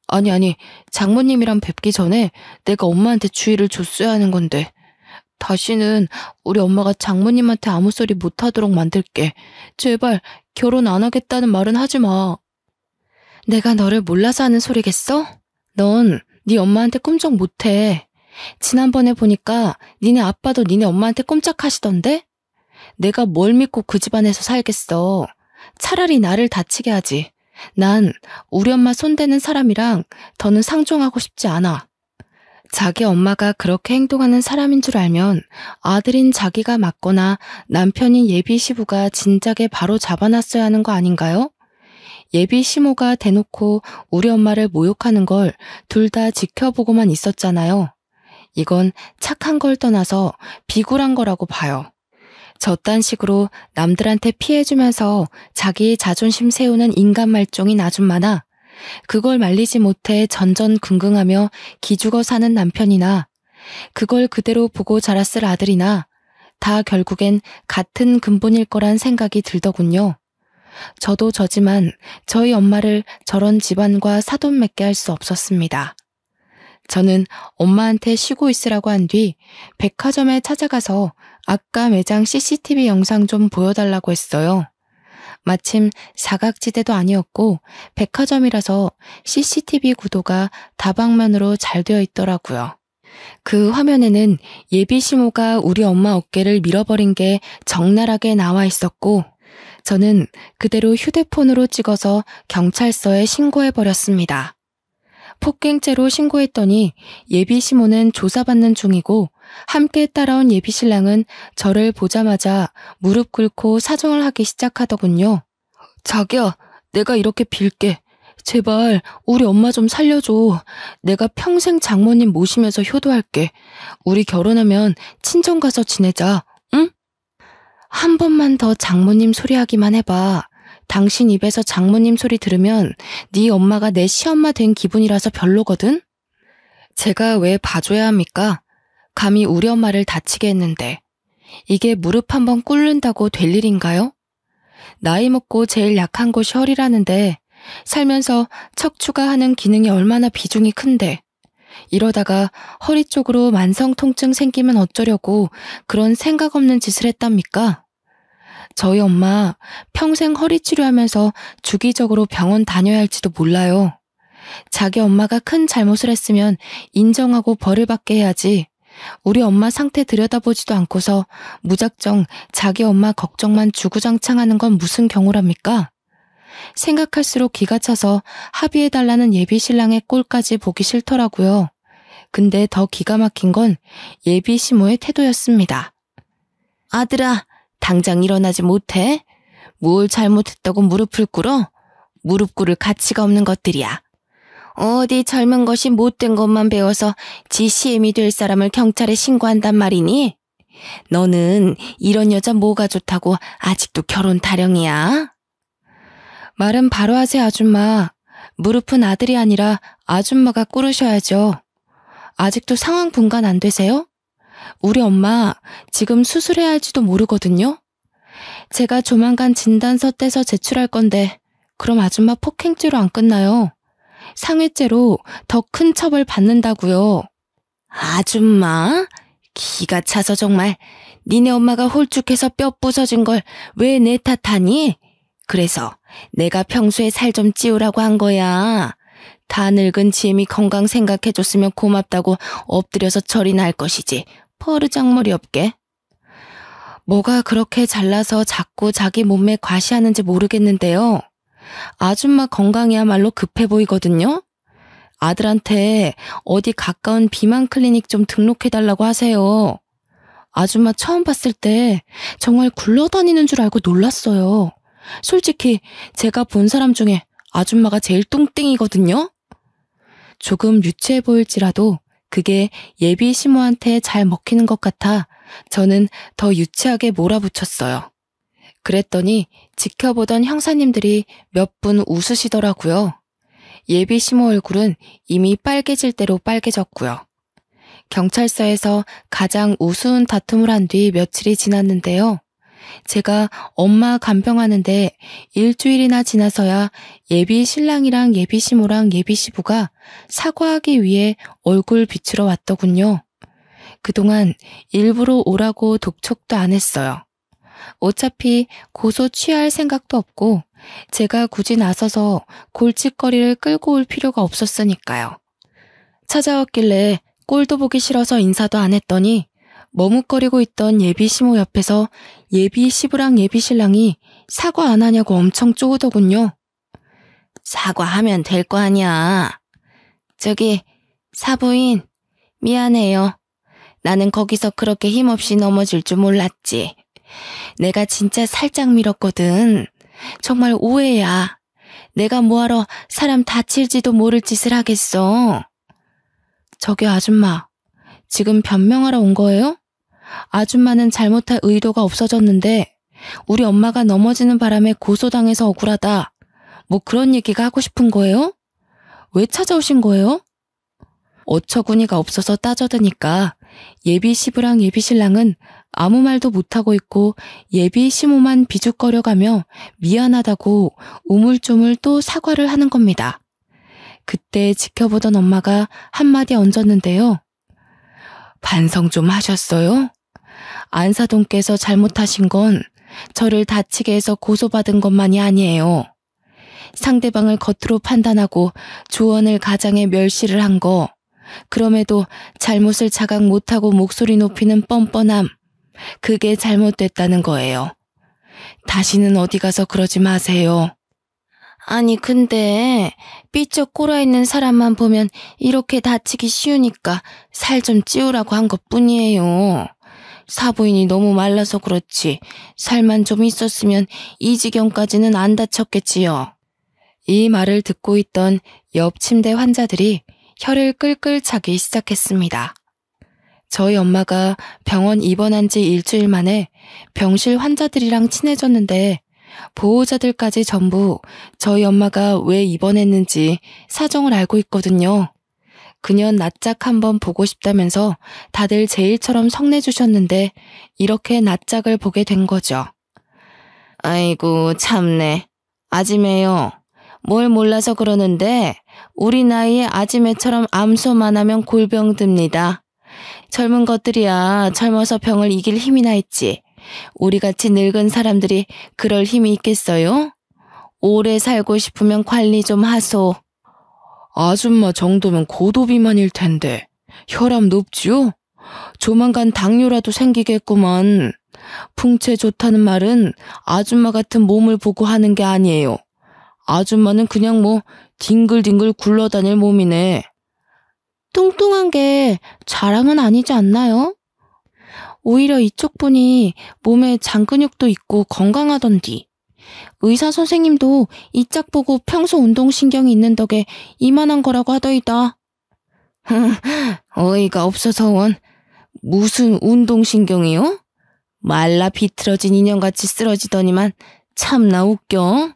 아니, 장모님이랑 뵙기 전에 내가 엄마한테 주의를 줬어야 하는 건데. 다시는 우리 엄마가 장모님한테 아무 소리 못하도록 만들게. 제발 결혼 안 하겠다는 말은 하지 마. 내가 너를 몰라서 하는 소리겠어? 넌 네 엄마한테 꼼짝 못해. 지난번에 보니까 니네 아빠도 니네 엄마한테 꼼짝하시던데? 내가 뭘 믿고 그 집안에서 살겠어. 차라리 나를 다치게 하지. 난 우리 엄마 손대는 사람이랑 더는 상종하고 싶지 않아. 자기 엄마가 그렇게 행동하는 사람인 줄 알면 아들인 자기가 맞거나 남편인 예비 시부가 진작에 바로 잡아놨어야 하는 거 아닌가요? 예비 시모가 대놓고 우리 엄마를 모욕하는 걸 둘 다 지켜보고만 있었잖아요. 이건 착한 걸 떠나서 비굴한 거라고 봐요. 저딴 식으로 남들한테 피해주면서 자기 자존심 세우는 인간 말종인 아줌마나 그걸 말리지 못해 전전긍긍하며 기죽어 사는 남편이나 그걸 그대로 보고 자랐을 아들이나 다 결국엔 같은 근본일 거란 생각이 들더군요. 저도 저지만 저희 엄마를 저런 집안과 사돈맺게 할 수 없었습니다. 저는 엄마한테 쉬고 있으라고 한 뒤 백화점에 찾아가서 아까 매장 CCTV 영상 좀 보여달라고 했어요. 마침 사각지대도 아니었고 백화점이라서 CCTV 구도가 다방면으로 잘 되어 있더라고요. 그 화면에는 예비 시모가 우리 엄마 어깨를 밀어버린 게 적나라하게 나와 있었고 저는 그대로 휴대폰으로 찍어서 경찰서에 신고해버렸습니다. 폭행죄로 신고했더니 예비 시모는 조사받는 중이고 함께 따라온 예비 신랑은 저를 보자마자 무릎 꿇고 사정을 하기 시작하더군요. 자기야, 내가 이렇게 빌게. 제발 우리 엄마 좀 살려줘. 내가 평생 장모님 모시면서 효도할게. 우리 결혼하면 친정 가서 지내자. 응? 한 번만 더 장모님 소리 하기만 해봐. 당신 입에서 장모님 소리 들으면 네 엄마가 내 시엄마 된 기분이라서 별로거든? 제가 왜 봐줘야 합니까? 감히 우리 엄마를 다치게 했는데. 이게 무릎 한번 꿇는다고 될 일인가요? 나이 먹고 제일 약한 곳이 허리라는데 살면서 척추가 하는 기능이 얼마나 비중이 큰데 이러다가 허리 쪽으로 만성 통증 생기면 어쩌려고 그런 생각 없는 짓을 했답니까? 저희 엄마 평생 허리 치료하면서 주기적으로 병원 다녀야 할지도 몰라요. 자기 엄마가 큰 잘못을 했으면 인정하고 벌을 받게 해야지. 우리 엄마 상태 들여다보지도 않고서 무작정 자기 엄마 걱정만 주구장창하는 건 무슨 경우랍니까? 생각할수록 기가 차서 합의해달라는 예비 신랑의 꼴까지 보기 싫더라고요. 근데 더 기가 막힌 건 예비 시모의 태도였습니다. 아들아, 당장 일어나지 못해? 뭘 잘못했다고 무릎을 꿇어? 무릎 꿇을 가치가 없는 것들이야. 어디 젊은 것이 못된 것만 배워서 지 시엠이 될 사람을 경찰에 신고한단 말이니? 너는 이런 여자 뭐가 좋다고 아직도 결혼 타령이야? 말은 바로 하세요, 아줌마. 무릎은 아들이 아니라 아줌마가 꿇으셔야죠. 아직도 상황 분간 안 되세요? 우리 엄마 지금 수술해야 할지도 모르거든요. 제가 조만간 진단서 떼서 제출할 건데 그럼 아줌마 폭행죄로 안 끝나요. 상해죄로 더 큰 처벌 받는다고요. 아줌마? 기가 차서 정말. 니네 엄마가 홀쭉해서 뼈 부서진 걸 왜 내 탓하니? 그래서 내가 평소에 살 좀 찌우라고 한 거야. 다 늙은 지엠이 건강 생각해줬으면 고맙다고 엎드려서 절이나 할 것이지. 버르장머리 없게. 뭐가 그렇게 잘나서 자꾸 자기 몸매 과시하는지 모르겠는데요. 아줌마 건강이야말로 급해 보이거든요. 아들한테 어디 가까운 비만 클리닉 좀 등록해달라고 하세요. 아줌마 처음 봤을 때 정말 굴러다니는 줄 알고 놀랐어요. 솔직히 제가 본 사람 중에 아줌마가 제일 뚱땡이거든요. 조금 유치해 보일지라도 그게 예비 시모한테 잘 먹히는 것 같아 저는 더 유치하게 몰아붙였어요. 그랬더니 지켜보던 형사님들이 몇 분 웃으시더라고요. 예비 시모 얼굴은 이미 빨개질 대로 빨개졌고요. 경찰서에서 가장 우스운 다툼을 한 뒤 며칠이 지났는데요. 제가 엄마 간병하는데 일주일이나 지나서야 예비 신랑이랑 예비 시모랑 예비 시부가 사과하기 위해 얼굴 비추러 왔더군요. 그동안 일부러 오라고 독촉도 안 했어요. 어차피 고소 취할 생각도 없고 제가 굳이 나서서 골칫거리를 끌고 올 필요가 없었으니까요. 찾아왔길래 꼴도 보기 싫어서 인사도 안 했더니 머뭇거리고 있던 예비 시모 옆에서 예비 시부랑 예비 신랑이 사과 안 하냐고 엄청 쪼으더군요. 사과하면 될 거 아니야. 저기 사부인 미안해요. 나는 거기서 그렇게 힘없이 넘어질 줄 몰랐지. 내가 진짜 살짝 밀었거든. 정말 오해야. 내가 뭐하러 사람 다칠지도 모를 짓을 하겠어. 저기 아줌마, 지금 변명하러 온 거예요? 아줌마는 잘못할 의도가 없어졌는데 우리 엄마가 넘어지는 바람에 고소당해서 억울하다. 뭐 그런 얘기가 하고 싶은 거예요? 왜 찾아오신 거예요? 어처구니가 없어서 따져드니까 예비 시부랑 예비 신랑은 아무 말도 못하고 있고 예비 시모만 비죽거려가며 미안하다고 우물쭈물 또 사과를 하는 겁니다. 그때 지켜보던 엄마가 한마디 얹었는데요. 반성 좀 하셨어요? 안사돈께서 잘못하신 건 저를 다치게 해서 고소받은 것만이 아니에요. 상대방을 겉으로 판단하고 조언을 가장해 멸시를 한 거, 그럼에도 잘못을 자각 못하고 목소리 높이는 뻔뻔함, 그게 잘못됐다는 거예요. 다시는 어디 가서 그러지 마세요. 아니 근데 삐쩍 꼴아있는 사람만 보면 이렇게 다치기 쉬우니까 살 좀 찌우라고 한 것뿐이에요. 사부인이 너무 말라서 그렇지 살만 좀 있었으면 이 지경까지는 안 다쳤겠지요. 이 말을 듣고 있던 옆 침대 환자들이 혀를 끌끌 차기 시작했습니다. 저희 엄마가 병원 입원한 지 일주일 만에 병실 환자들이랑 친해졌는데 보호자들까지 전부 저희 엄마가 왜 입원했는지 사정을 알고 있거든요. 그년 낯짝 한번 보고 싶다면서 다들 제 일처럼 성내주셨는데 이렇게 낯짝을 보게 된 거죠. 아이고 참네. 아지매요. 뭘 몰라서 그러는데 우리 나이에 아지매처럼 암소만 하면 골병 듭니다. 젊은 것들이야 젊어서 병을 이길 힘이나 있지. 우리같이 늙은 사람들이 그럴 힘이 있겠어요? 오래 살고 싶으면 관리 좀 하소. 아줌마 정도면 고도비만일 텐데 혈압 높지요? 조만간 당뇨라도 생기겠구만. 풍채 좋다는 말은 아줌마 같은 몸을 보고 하는 게 아니에요. 아줌마는 그냥 뭐 뒹글뒹글 굴러다닐 몸이네. 뚱뚱한 게 자랑은 아니지 않나요? 오히려 이쪽 분이 몸에 장근육도 있고 건강하던디. 의사 선생님도 이 짝 보고 평소 운동신경이 있는 덕에 이만한 거라고 하더이다. 어이가 없어서 원. 무슨 운동신경이요? 말라 비틀어진 인형같이 쓰러지더니만 참나 웃겨.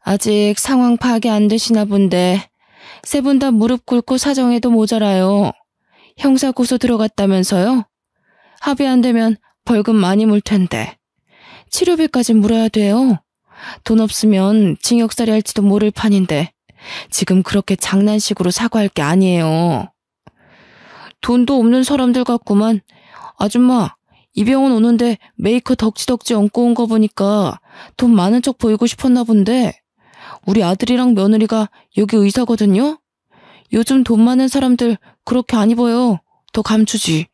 아직 상황 파악이 안 되시나 본데 세 분 다 무릎 꿇고 사정해도 모자라요. 형사고소 들어갔다면서요? 합의 안 되면 벌금 많이 물 텐데. 치료비까지 물어야 돼요. 돈 없으면 징역살이 할지도 모를 판인데 지금 그렇게 장난식으로 사과할 게 아니에요. 돈도 없는 사람들 같구만. 아줌마, 이 병원 오는데 메이커 덕지덕지 얹고 온 거 보니까 돈 많은 척 보이고 싶었나 본데 우리 아들이랑 며느리가 여기 의사거든요. 요즘 돈 많은 사람들 그렇게 안 입어요. 더 감추지.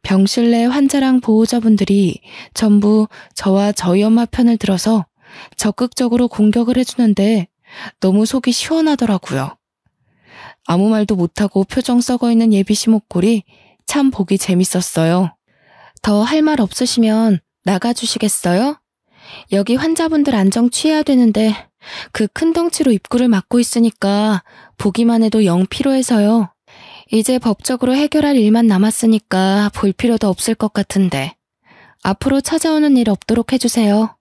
병실 내 환자랑 보호자분들이 전부 저와 저희 엄마 편을 들어서 적극적으로 공격을 해주는데 너무 속이 시원하더라고요. 아무 말도 못하고 표정 썩어있는 예비 시목골이 참 보기 재밌었어요. 더 할 말 없으시면 나가주시겠어요? 여기 환자분들 안정 취해야 되는데 그 큰 덩치로 입구를 막고 있으니까 보기만 해도 영 피로해서요. 이제 법적으로 해결할 일만 남았으니까 볼 필요도 없을 것 같은데 앞으로 찾아오는 일 없도록 해주세요.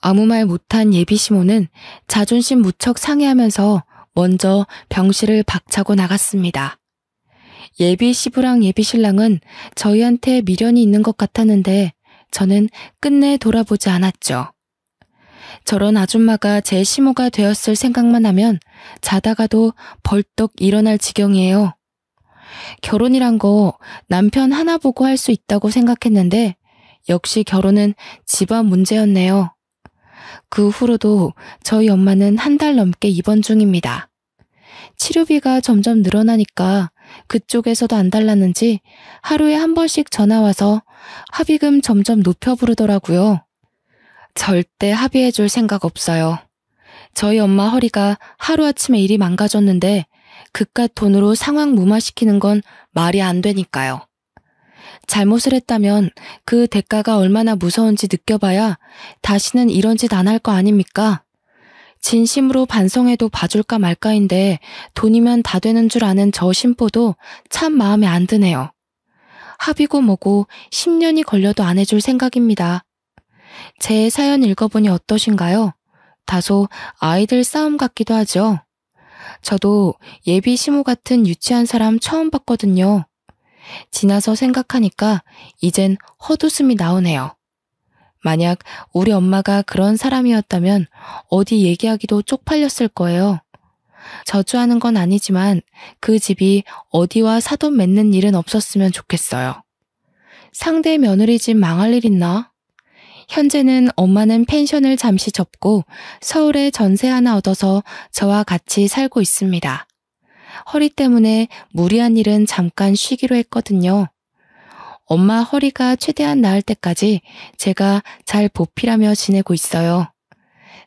아무 말 못한 예비 시모는 자존심 무척 상해하면서 먼저 병실을 박차고 나갔습니다. 예비 시부랑 예비 신랑은 저희한테 미련이 있는 것 같았는데 저는 끝내 돌아보지 않았죠. 저런 아줌마가 제 시모가 되었을 생각만 하면 자다가도 벌떡 일어날 지경이에요. 결혼이란 거 남편 하나 보고 할 수 있다고 생각했는데 역시 결혼은 집안 문제였네요. 그 후로도 저희 엄마는 한 달 넘게 입원 중입니다. 치료비가 점점 늘어나니까 그쪽에서도 안 달랐는지 하루에 한 번씩 전화와서 합의금 점점 높여 부르더라고요. 절대 합의해줄 생각 없어요. 저희 엄마 허리가 하루아침에 일이 망가졌는데 그깟 돈으로 상황 무마시키는 건 말이 안 되니까요. 잘못을 했다면 그 대가가 얼마나 무서운지 느껴봐야 다시는 이런 짓 안 할 거 아닙니까? 진심으로 반성해도 봐줄까 말까인데 돈이면 다 되는 줄 아는 저 신보도 참 마음에 안 드네요. 합의고 뭐고 10년이 걸려도 안 해줄 생각입니다. 제 사연 읽어보니 어떠신가요? 다소 아이들 싸움 같기도 하죠. 저도 예비 시모 같은 유치한 사람 처음 봤거든요. 지나서 생각하니까 이젠 헛웃음이 나오네요. 만약 우리 엄마가 그런 사람이었다면 어디 얘기하기도 쪽팔렸을 거예요. 저주하는 건 아니지만 그 집이 어디와 사돈 맺는 일은 없었으면 좋겠어요. 상대 며느리 집 망할 일 있나? 현재는 엄마는 펜션을 잠시 접고 서울에 전세 하나 얻어서 저와 같이 살고 있습니다. 허리 때문에 무리한 일은 잠깐 쉬기로 했거든요. 엄마 허리가 최대한 나을 때까지 제가 잘 보필하며 지내고 있어요.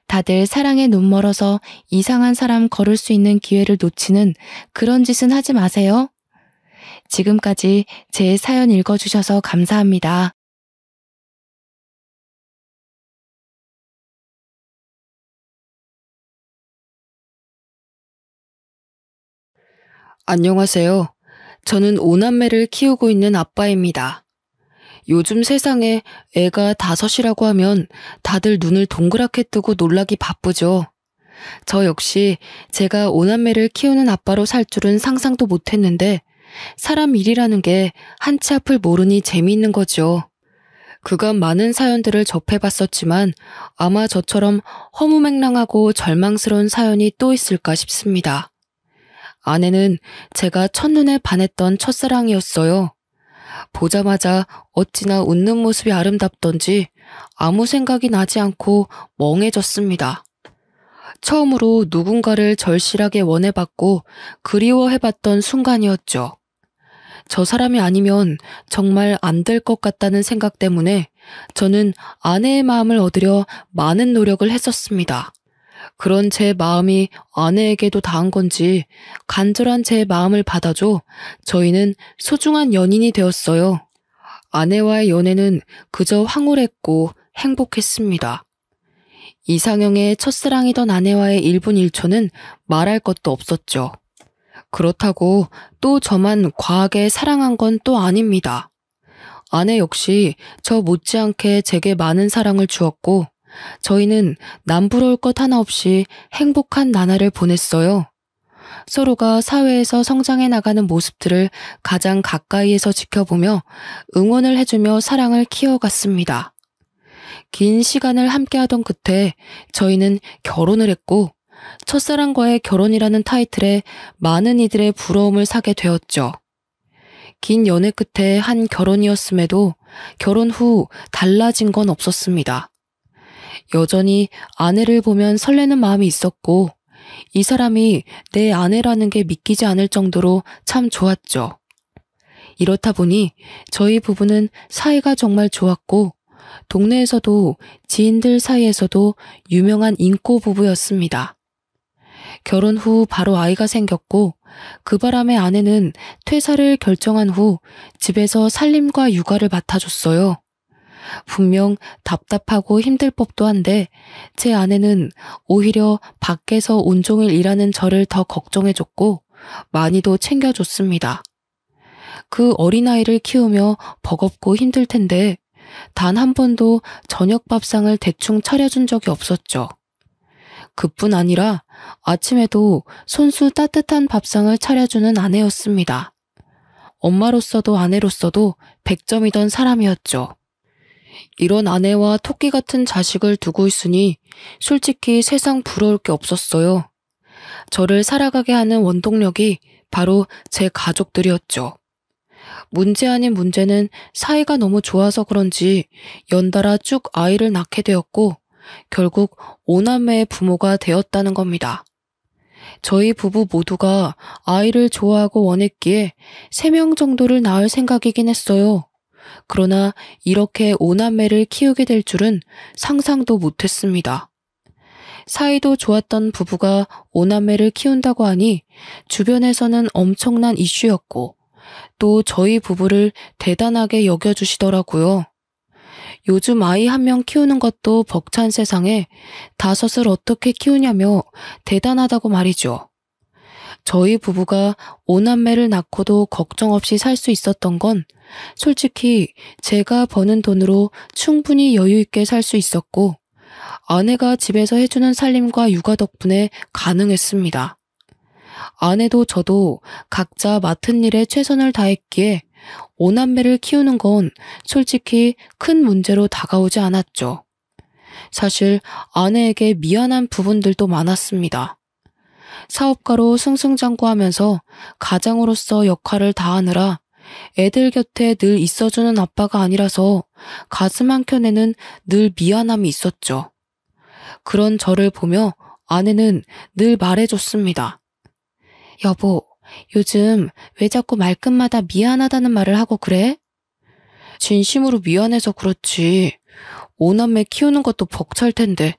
다들 사랑에 눈 멀어서 이상한 사람 걸을 수 있는 기회를 놓치는 그런 짓은 하지 마세요. 지금까지 제 사연 읽어주셔서 감사합니다. 안녕하세요. 저는 5남매를 키우고 있는 아빠입니다. 요즘 세상에 애가 5이라고 하면 다들 눈을 동그랗게 뜨고 놀라기 바쁘죠. 저 역시 제가 5남매를 키우는 아빠로 살 줄은 상상도 못했는데 사람 일이라는 게 한치 앞을 모르니 재미있는 거죠. 그간 많은 사연들을 접해봤었지만 아마 저처럼 허무맹랑하고 절망스러운 사연이 또 있을까 싶습니다. 아내는 제가 첫눈에 반했던 첫사랑이었어요. 보자마자 어찌나 웃는 모습이 아름답던지 아무 생각이 나지 않고 멍해졌습니다. 처음으로 누군가를 절실하게 원해봤고 그리워해봤던 순간이었죠. 저 사람이 아니면 정말 안 될 것 같다는 생각 때문에 저는 아내의 마음을 얻으려 많은 노력을 했었습니다. 그런 제 마음이 아내에게도 닿은 건지 간절한 제 마음을 받아줘 저희는 소중한 연인이 되었어요. 아내와의 연애는 그저 황홀했고 행복했습니다. 이상형의 첫사랑이던 아내와의 1분 1초는 말할 것도 없었죠. 그렇다고 또 저만 과하게 사랑한 건 또 아닙니다. 아내 역시 저 못지않게 제게 많은 사랑을 주었고 저희는 남부러울 것 하나 없이 행복한 나날을 보냈어요. 서로가 사회에서 성장해 나가는 모습들을 가장 가까이에서 지켜보며 응원을 해주며 사랑을 키워갔습니다. 긴 시간을 함께하던 끝에 저희는 결혼을 했고 첫사랑과의 결혼이라는 타이틀에 많은 이들의 부러움을 사게 되었죠. 긴 연애 끝에 한 결혼이었음에도 결혼 후 달라진 건 없었습니다. 여전히 아내를 보면 설레는 마음이 있었고 이 사람이 내 아내라는 게 믿기지 않을 정도로 참 좋았죠. 이렇다 보니 저희 부부는 사이가 정말 좋았고 동네에서도 지인들 사이에서도 유명한 인꼬 부부였습니다. 결혼 후 바로 아이가 생겼고 그 바람에 아내는 퇴사를 결정한 후 집에서 살림과 육아를 맡아줬어요. 분명 답답하고 힘들 법도 한데 제 아내는 오히려 밖에서 온종일 일하는 저를 더 걱정해줬고 많이도 챙겨줬습니다. 그 어린아이를 키우며 버겁고 힘들 텐데 단 한 번도 저녁 밥상을 대충 차려준 적이 없었죠. 그뿐 아니라 아침에도 손수 따뜻한 밥상을 차려주는 아내였습니다. 엄마로서도 아내로서도 100점이던 사람이었죠. 이런 아내와 토끼 같은 자식을 두고 있으니 솔직히 세상 부러울 게 없었어요. 저를 살아가게 하는 원동력이 바로 제 가족들이었죠. 문제 아닌 문제는 사이가 너무 좋아서 그런지 연달아 쭉 아이를 낳게 되었고 결국 5남매의 부모가 되었다는 겁니다. 저희 부부 모두가 아이를 좋아하고 원했기에 3명 정도를 낳을 생각이긴 했어요. 그러나 이렇게 5남매를 키우게 될 줄은 상상도 못했습니다. 사이도 좋았던 부부가 5남매를 키운다고 하니 주변에서는 엄청난 이슈였고 또 저희 부부를 대단하게 여겨주시더라고요. 요즘 아이 1명 키우는 것도 벅찬 세상에 5을 어떻게 키우냐며 대단하다고 말이죠. 저희 부부가 5남매를 낳고도 걱정 없이 살 수 있었던 건 솔직히 제가 버는 돈으로 충분히 여유 있게 살 수 있었고 아내가 집에서 해주는 살림과 육아 덕분에 가능했습니다. 아내도 저도 각자 맡은 일에 최선을 다했기에 5남매를 키우는 건 솔직히 큰 문제로 다가오지 않았죠. 사실 아내에게 미안한 부분들도 많았습니다. 사업가로 승승장구하면서 가장으로서 역할을 다하느라 애들 곁에 늘 있어주는 아빠가 아니라서 가슴 한켠에는 늘 미안함이 있었죠. 그런 저를 보며 아내는 늘 말해줬습니다. 여보, 요즘 왜 자꾸 말끝마다 미안하다는 말을 하고 그래? 진심으로 미안해서 그렇지. 5남매 키우는 것도 벅찰 텐데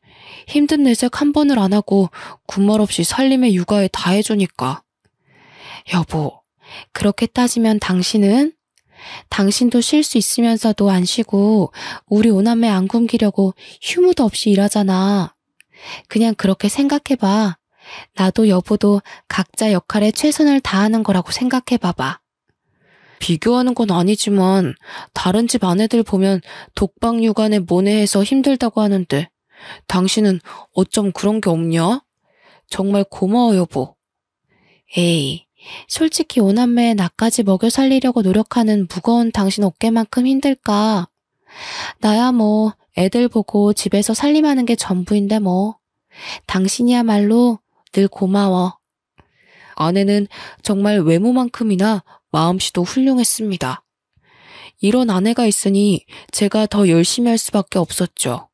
힘든 내색 한 번을 안 하고 군말 없이 살림에 육아에 다 해주니까. 여보, 그렇게 따지면 당신도 쉴 수 있으면서도 안 쉬고 우리 5남매 안 굶기려고 휴무도 없이 일하잖아. 그냥 그렇게 생각해봐. 나도 여보도 각자 역할에 최선을 다하는 거라고 생각해봐봐. 비교하는 건 아니지만 다른 집 아내들 보면 독박 육아에 모내해서 힘들다고 하는데 당신은 어쩜 그런 게 없냐? 정말 고마워 여보. 에이, 솔직히 5남매에 나까지 먹여 살리려고 노력하는 무거운 당신 어깨만큼 힘들까? 나야 뭐 애들 보고 집에서 살림하는 게 전부인데 뭐. 당신이야말로 늘 고마워. 아내는 정말 외모만큼이나 마음씨도 훌륭했습니다. 이런 아내가 있으니 제가 더 열심히 할 수밖에 없었죠.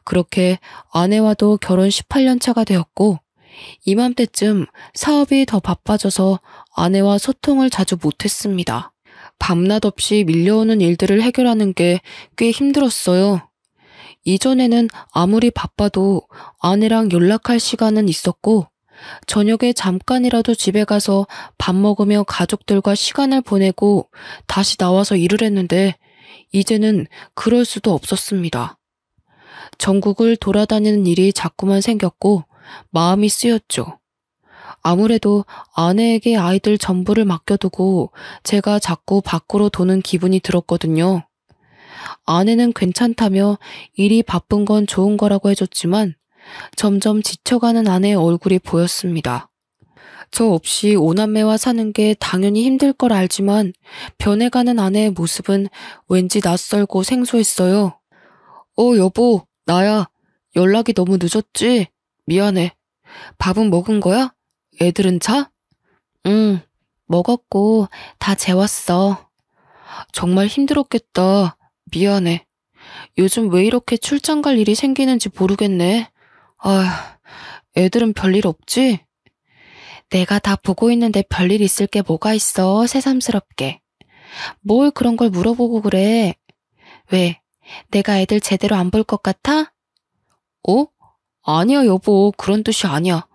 그렇게 아내와도 결혼 18년 차가 되었고 이맘때쯤 사업이 더 바빠져서 아내와 소통을 자주 못했습니다. 밤낮 없이 밀려오는 일들을 해결하는 게 꽤 힘들었어요. 이전에는 아무리 바빠도 아내랑 연락할 시간은 있었고 저녁에 잠깐이라도 집에 가서 밥 먹으며 가족들과 시간을 보내고 다시 나와서 일을 했는데 이제는 그럴 수도 없었습니다. 전국을 돌아다니는 일이 자꾸만 생겼고 마음이 쓰였죠. 아무래도 아내에게 아이들 전부를 맡겨두고 제가 자꾸 밖으로 도는 기분이 들었거든요. 아내는 괜찮다며 일이 바쁜 건 좋은 거라고 해줬지만 점점 지쳐가는 아내의 얼굴이 보였습니다. 저 없이 5남매와 사는 게 당연히 힘들 걸 알지만 변해가는 아내의 모습은 왠지 낯설고 생소했어요. 여보, 나야. 연락이 너무 늦었지? 미안해. 밥은 먹은 거야? 애들은 자? 응, 먹었고 다 재웠어. 정말 힘들었겠다. 미안해. 요즘 왜 이렇게 출장 갈 일이 생기는지 모르겠네. 애들은 별일 없지? 내가 다 보고 있는데 별일 있을 게 뭐가 있어, 새삼스럽게. 뭘 그런 걸 물어보고 그래. 왜, 내가 애들 제대로 안 볼 것 같아? 아니야 여보, 그런 뜻이 아니야.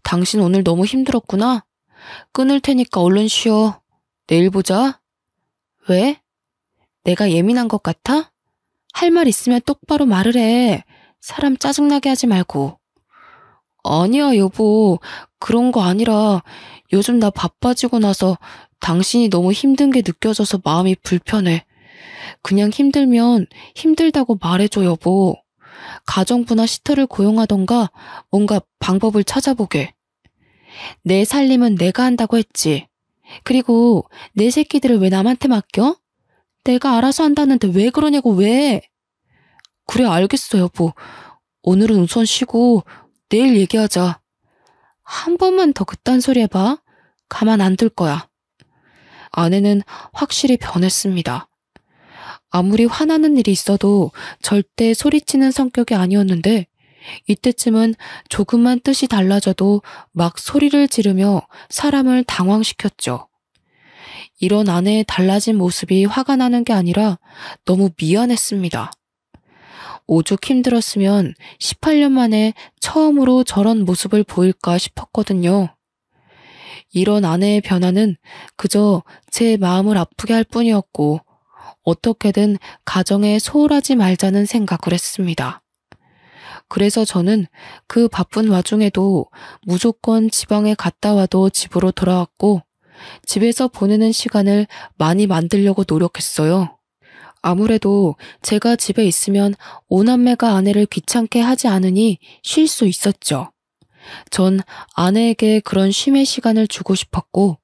당신 오늘 너무 힘들었구나. 끊을 테니까 얼른 쉬어. 내일 보자. 왜? 내가 예민한 것 같아? 할 말 있으면 똑바로 말을 해. 사람 짜증나게 하지 말고. 아니야 여보, 그런 거 아니라 요즘 나 바빠지고 나서 당신이 너무 힘든 게 느껴져서 마음이 불편해. 그냥 힘들면 힘들다고 말해줘 여보. 가정부나 시터를 고용하던가 뭔가 방법을 찾아보게. 내 살림은 내가 한다고 했지. 그리고 내 새끼들을 왜 남한테 맡겨? 내가 알아서 한다는데 왜 그러냐고, 왜? 그래, 알겠어, 여보. 오늘은 우선 쉬고 내일 얘기하자. 한 번만 더 그딴 소리 해봐. 가만 안 둘 거야. 아내는 확실히 변했습니다. 아무리 화나는 일이 있어도 절대 소리치는 성격이 아니었는데 이때쯤은 조금만 뜻이 달라져도 막 소리를 지르며 사람을 당황시켰죠. 이런 아내의 달라진 모습이 화가 나는 게 아니라 너무 미안했습니다. 오죽 힘들었으면 18년 만에 처음으로 저런 모습을 보일까 싶었거든요. 이런 아내의 변화는 그저 제 마음을 아프게 할 뿐이었고 어떻게든 가정에 소홀하지 말자는 생각을 했습니다. 그래서 저는 그 바쁜 와중에도 무조건 지방에 갔다 와도 집으로 돌아왔고 집에서 보내는 시간을 많이 만들려고 노력했어요. 아무래도 제가 집에 있으면 오남매가 아내를 귀찮게 하지 않으니 쉴 수 있었죠. 전 아내에게 그런 쉼의 시간을 주고 싶었고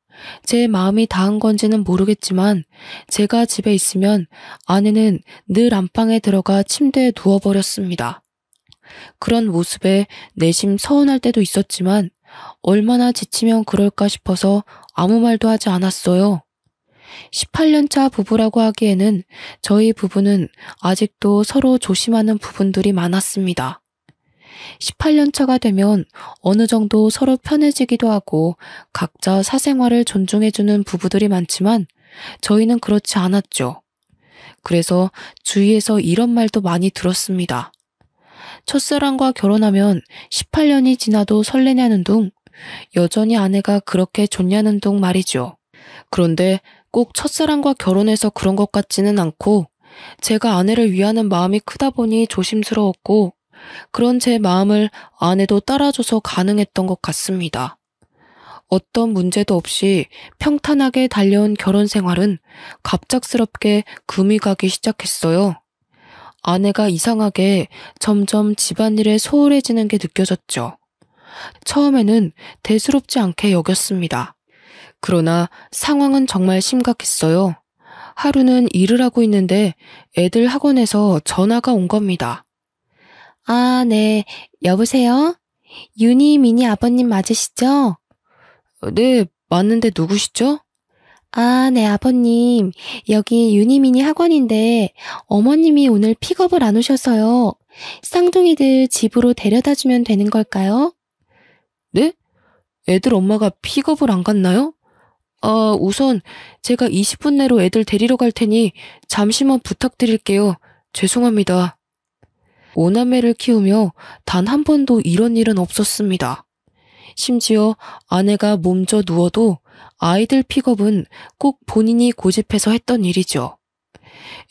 제 마음이 닿은 건지는 모르겠지만 제가 집에 있으면 아내는 늘 안방에 들어가 침대에 누워버렸습니다. 그런 모습에 내심 서운할 때도 있었지만 얼마나 지치면 그럴까 싶어서 아무 말도 하지 않았어요. 18년차 부부라고 하기에는 저희 부부는 아직도 서로 조심하는 부분들이 많았습니다. 18년차가 되면 어느 정도 서로 편해지기도 하고 각자 사생활을 존중해주는 부부들이 많지만 저희는 그렇지 않았죠. 그래서 주위에서 이런 말도 많이 들었습니다. 첫사랑과 결혼하면 18년이 지나도 설레냐는 둥, 여전히 아내가 그렇게 좋냐는 둥 말이죠. 그런데 꼭 첫사랑과 결혼해서 그런 것 같지는 않고 제가 아내를 위하는 마음이 크다 보니 조심스러웠고 그런 제 마음을 아내도 따라줘서 가능했던 것 같습니다. 어떤 문제도 없이 평탄하게 달려온 결혼 생활은 갑작스럽게 금이 가기 시작했어요. 아내가 이상하게 점점 집안일에 소홀해지는 게 느껴졌죠. 처음에는 대수롭지 않게 여겼습니다. 그러나 상황은 정말 심각했어요. 하루는 일을 하고 있는데 애들 학원에서 전화가 온 겁니다. 아, 네. 여보세요? 유니, 미니 아버님 맞으시죠? 네, 맞는데 누구시죠? 아, 네, 아버님. 여기 유니, 미니 학원인데 어머님이 오늘 픽업을 안 오셔서요. 쌍둥이들 집으로 데려다 주면 되는 걸까요? 네? 애들 엄마가 픽업을 안 갔나요? 우선 제가 20분 내로 애들 데리러 갈 테니 잠시만 부탁드릴게요. 죄송합니다. 오남매를 키우며 단 한 번도 이런 일은 없었습니다. 심지어 아내가 몸져 누워도 아이들 픽업은 꼭 본인이 고집해서 했던 일이죠.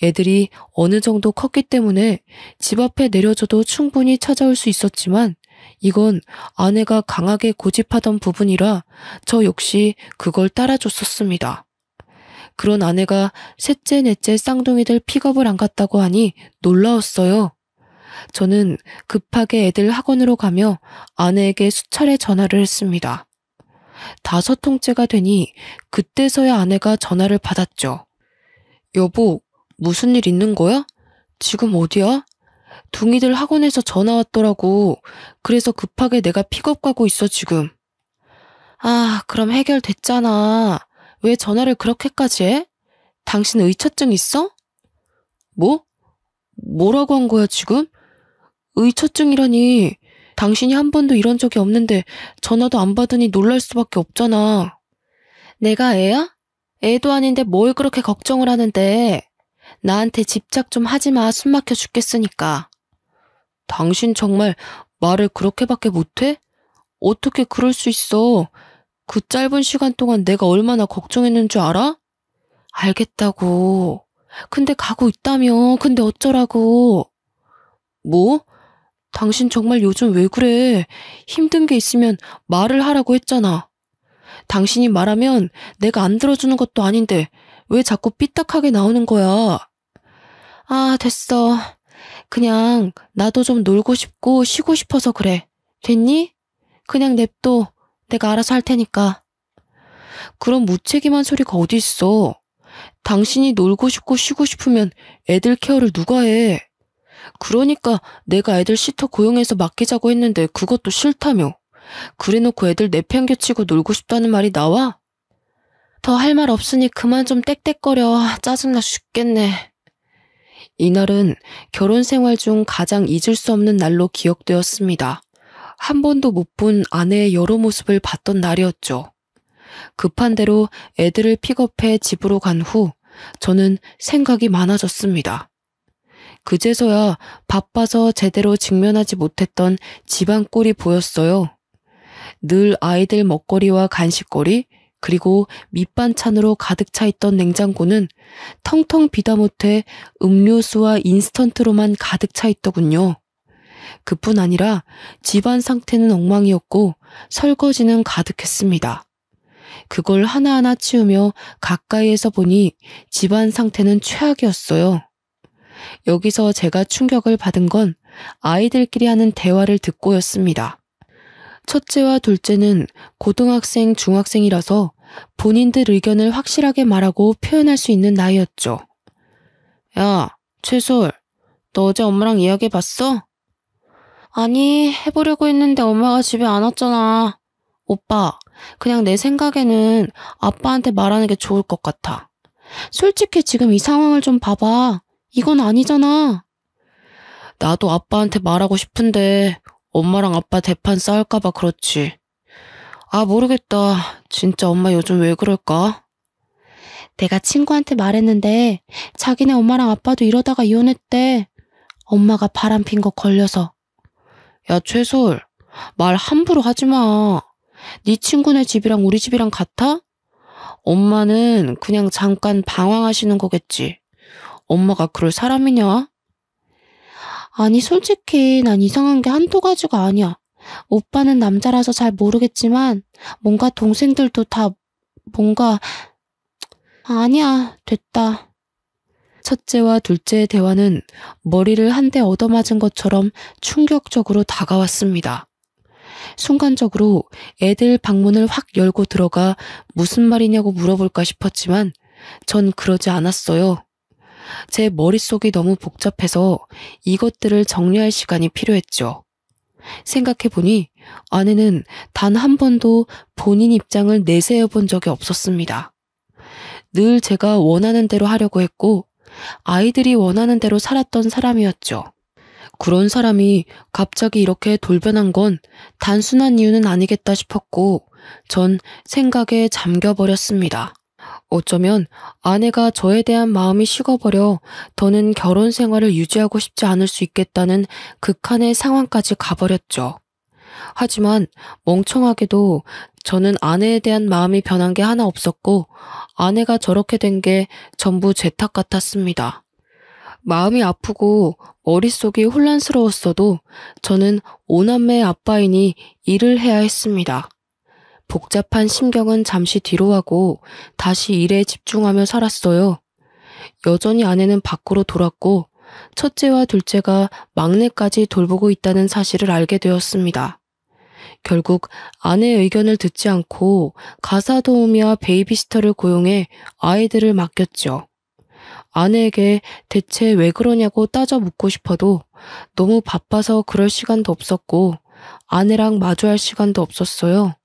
애들이 어느 정도 컸기 때문에 집 앞에 내려줘도 충분히 찾아올 수 있었지만 이건 아내가 강하게 고집하던 부분이라 저 역시 그걸 따라줬었습니다. 그런 아내가 셋째, 넷째 쌍둥이들 픽업을 안 갔다고 하니 놀라웠어요. 저는 급하게 애들 학원으로 가며 아내에게 수차례 전화를 했습니다. 5통째가 되니 그때서야 아내가 전화를 받았죠. 여보, 무슨 일 있는 거야? 지금 어디야? 둥이들 학원에서 전화 왔더라고. 그래서 급하게 내가 픽업 가고 있어, 지금. 아, 그럼 해결됐잖아. 왜 전화를 그렇게까지 해? 당신 의처증 있어? 뭐? 뭐라고 한 거야, 지금? 의처증이라니. 당신이 한 번도 이런 적이 없는데 전화도 안 받으니 놀랄 수밖에 없잖아. 내가 애야? 애도 아닌데 뭘 그렇게 걱정을 하는데. 나한테 집착 좀 하지 마. 숨 막혀 죽겠으니까. 당신 정말 말을 그렇게밖에 못해? 어떻게 그럴 수 있어? 그 짧은 시간 동안 내가 얼마나 걱정했는 줄 알아? 알겠다고. 근데 가고 있다며. 근데 어쩌라고. 뭐? 당신 정말 요즘 왜 그래? 힘든 게 있으면 말을 하라고 했잖아. 당신이 말하면 내가 안 들어주는 것도 아닌데 왜 자꾸 삐딱하게 나오는 거야? 아, 됐어. 그냥 나도 좀 놀고 싶고 쉬고 싶어서 그래. 됐니? 그냥 냅둬. 내가 알아서 할 테니까. 그런 무책임한 소리가 어디 있어. 당신이 놀고 싶고 쉬고 싶으면 애들 케어를 누가 해? 그러니까 내가 애들 시터 고용해서 맡기자고 했는데 그것도 싫다며. 그래놓고 애들 내팽개치고 놀고 싶다는 말이 나와? 더 할 말 없으니 그만 좀 떽떽거려. 짜증나 죽겠네. 이날은 결혼 생활 중 가장 잊을 수 없는 날로 기억되었습니다. 한 번도 못 본 아내의 여러 모습을 봤던 날이었죠. 급한 대로 애들을 픽업해 집으로 간 후 저는 생각이 많아졌습니다. 그제서야 바빠서 제대로 직면하지 못했던 집안 꼴이 보였어요. 늘 아이들 먹거리와 간식거리, 그리고 밑반찬으로 가득 차 있던 냉장고는 텅텅 비다 못해 음료수와 인스턴트로만 가득 차 있더군요. 그뿐 아니라 집안 상태는 엉망이었고 설거지는 가득했습니다. 그걸 하나하나 치우며 가까이에서 보니 집안 상태는 최악이었어요. 여기서 제가 충격을 받은 건 아이들끼리 하는 대화를 듣고였습니다. 첫째와 둘째는 고등학생, 중학생이라서 본인들 의견을 확실하게 말하고 표현할 수 있는 나이였죠. 야, 최솔, 너 어제 엄마랑 이야기해봤어? 아니, 해보려고 했는데 엄마가 집에 안 왔잖아. 오빠, 그냥 내 생각에는 아빠한테 말하는 게 좋을 것 같아. 솔직히 지금 이 상황을 좀 봐봐. 이건 아니잖아. 나도 아빠한테 말하고 싶은데 엄마랑 아빠 대판 싸울까봐 그렇지. 아, 모르겠다. 진짜 엄마 요즘 왜 그럴까? 내가 친구한테 말했는데 자기네 엄마랑 아빠도 이러다가 이혼했대. 엄마가 바람핀 거 걸려서. 야, 최솔, 말 함부로 하지 마. 네 친구네 집이랑 우리 집이랑 같아? 엄마는 그냥 잠깐 방황하시는 거겠지. 엄마가 그럴 사람이냐? 아니, 솔직히 난 이상한 게 한두 가지가 아니야. 오빠는 남자라서 잘 모르겠지만 뭔가 동생들도 다 뭔가 아니야, 됐다. 첫째와 둘째의 대화는 머리를 한 대 얻어맞은 것처럼 충격적으로 다가왔습니다. 순간적으로 애들 방문을 확 열고 들어가 무슨 말이냐고 물어볼까 싶었지만 전 그러지 않았어요. 제 머릿속이 너무 복잡해서 이것들을 정리할 시간이 필요했죠. 생각해보니 아내는 단 한 번도 본인 입장을 내세워 본 적이 없었습니다. 늘 제가 원하는 대로 하려고 했고 아이들이 원하는 대로 살았던 사람이었죠. 그런 사람이 갑자기 이렇게 돌변한 건 단순한 이유는 아니겠다 싶었고 전 생각에 잠겨버렸습니다. 어쩌면 아내가 저에 대한 마음이 식어버려 더는 결혼 생활을 유지하고 싶지 않을 수 있겠다는 극한의 상황까지 가버렸죠. 하지만 멍청하게도 저는 아내에 대한 마음이 변한 게 하나 없었고 아내가 저렇게 된 게 전부 제 탓 같았습니다. 마음이 아프고 머릿속이 혼란스러웠어도 저는 오남매의 아빠이니 일을 해야 했습니다. 복잡한 심경은 잠시 뒤로 하고 다시 일에 집중하며 살았어요. 여전히 아내는 밖으로 돌았고 첫째와 둘째가 막내까지 돌보고 있다는 사실을 알게 되었습니다. 결국 아내의 의견을 듣지 않고 가사 도우미와 베이비시터를 고용해 아이들을 맡겼죠. 아내에게 대체 왜 그러냐고 따져 묻고 싶어도 너무 바빠서 그럴 시간도 없었고 아내랑 마주할 시간도 없었어요.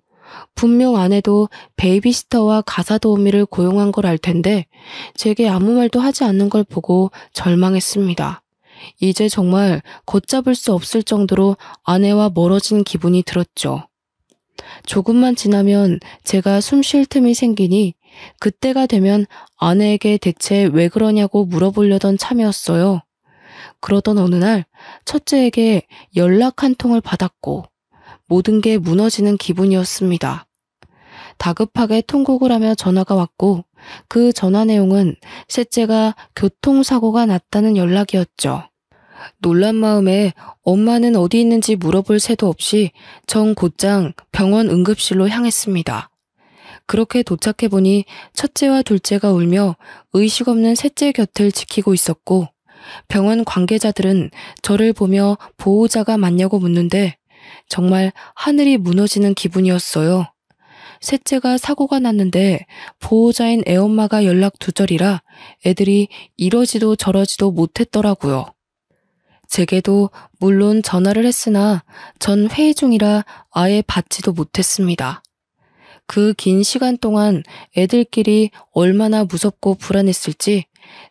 분명 아내도 베이비시터와 가사 도우미를 고용한 걸 알 텐데 제게 아무 말도 하지 않는 걸 보고 절망했습니다. 이제 정말 걷잡을 수 없을 정도로 아내와 멀어진 기분이 들었죠. 조금만 지나면 제가 숨 쉴 틈이 생기니 그때가 되면 아내에게 대체 왜 그러냐고 물어보려던 참이었어요. 그러던 어느 날 첫째에게 연락 한 통을 받았고 모든 게 무너지는 기분이었습니다. 다급하게 통곡을 하며 전화가 왔고 그 전화 내용은 셋째가 교통사고가 났다는 연락이었죠. 놀란 마음에 엄마는 어디 있는지 물어볼 새도 없이 정 곧장 병원 응급실로 향했습니다. 그렇게 도착해보니 첫째와 둘째가 울며 의식 없는 셋째 곁을 지키고 있었고 병원 관계자들은 저를 보며 보호자가 맞냐고 묻는데 정말 하늘이 무너지는 기분이었어요. 셋째가 사고가 났는데 보호자인 애엄마가 연락 두절이라 애들이 이러지도 저러지도 못했더라고요. 제게도 물론 전화를 했으나 전 회의 중이라 아예 받지도 못했습니다. 그 긴 시간 동안 애들끼리 얼마나 무섭고 불안했을지,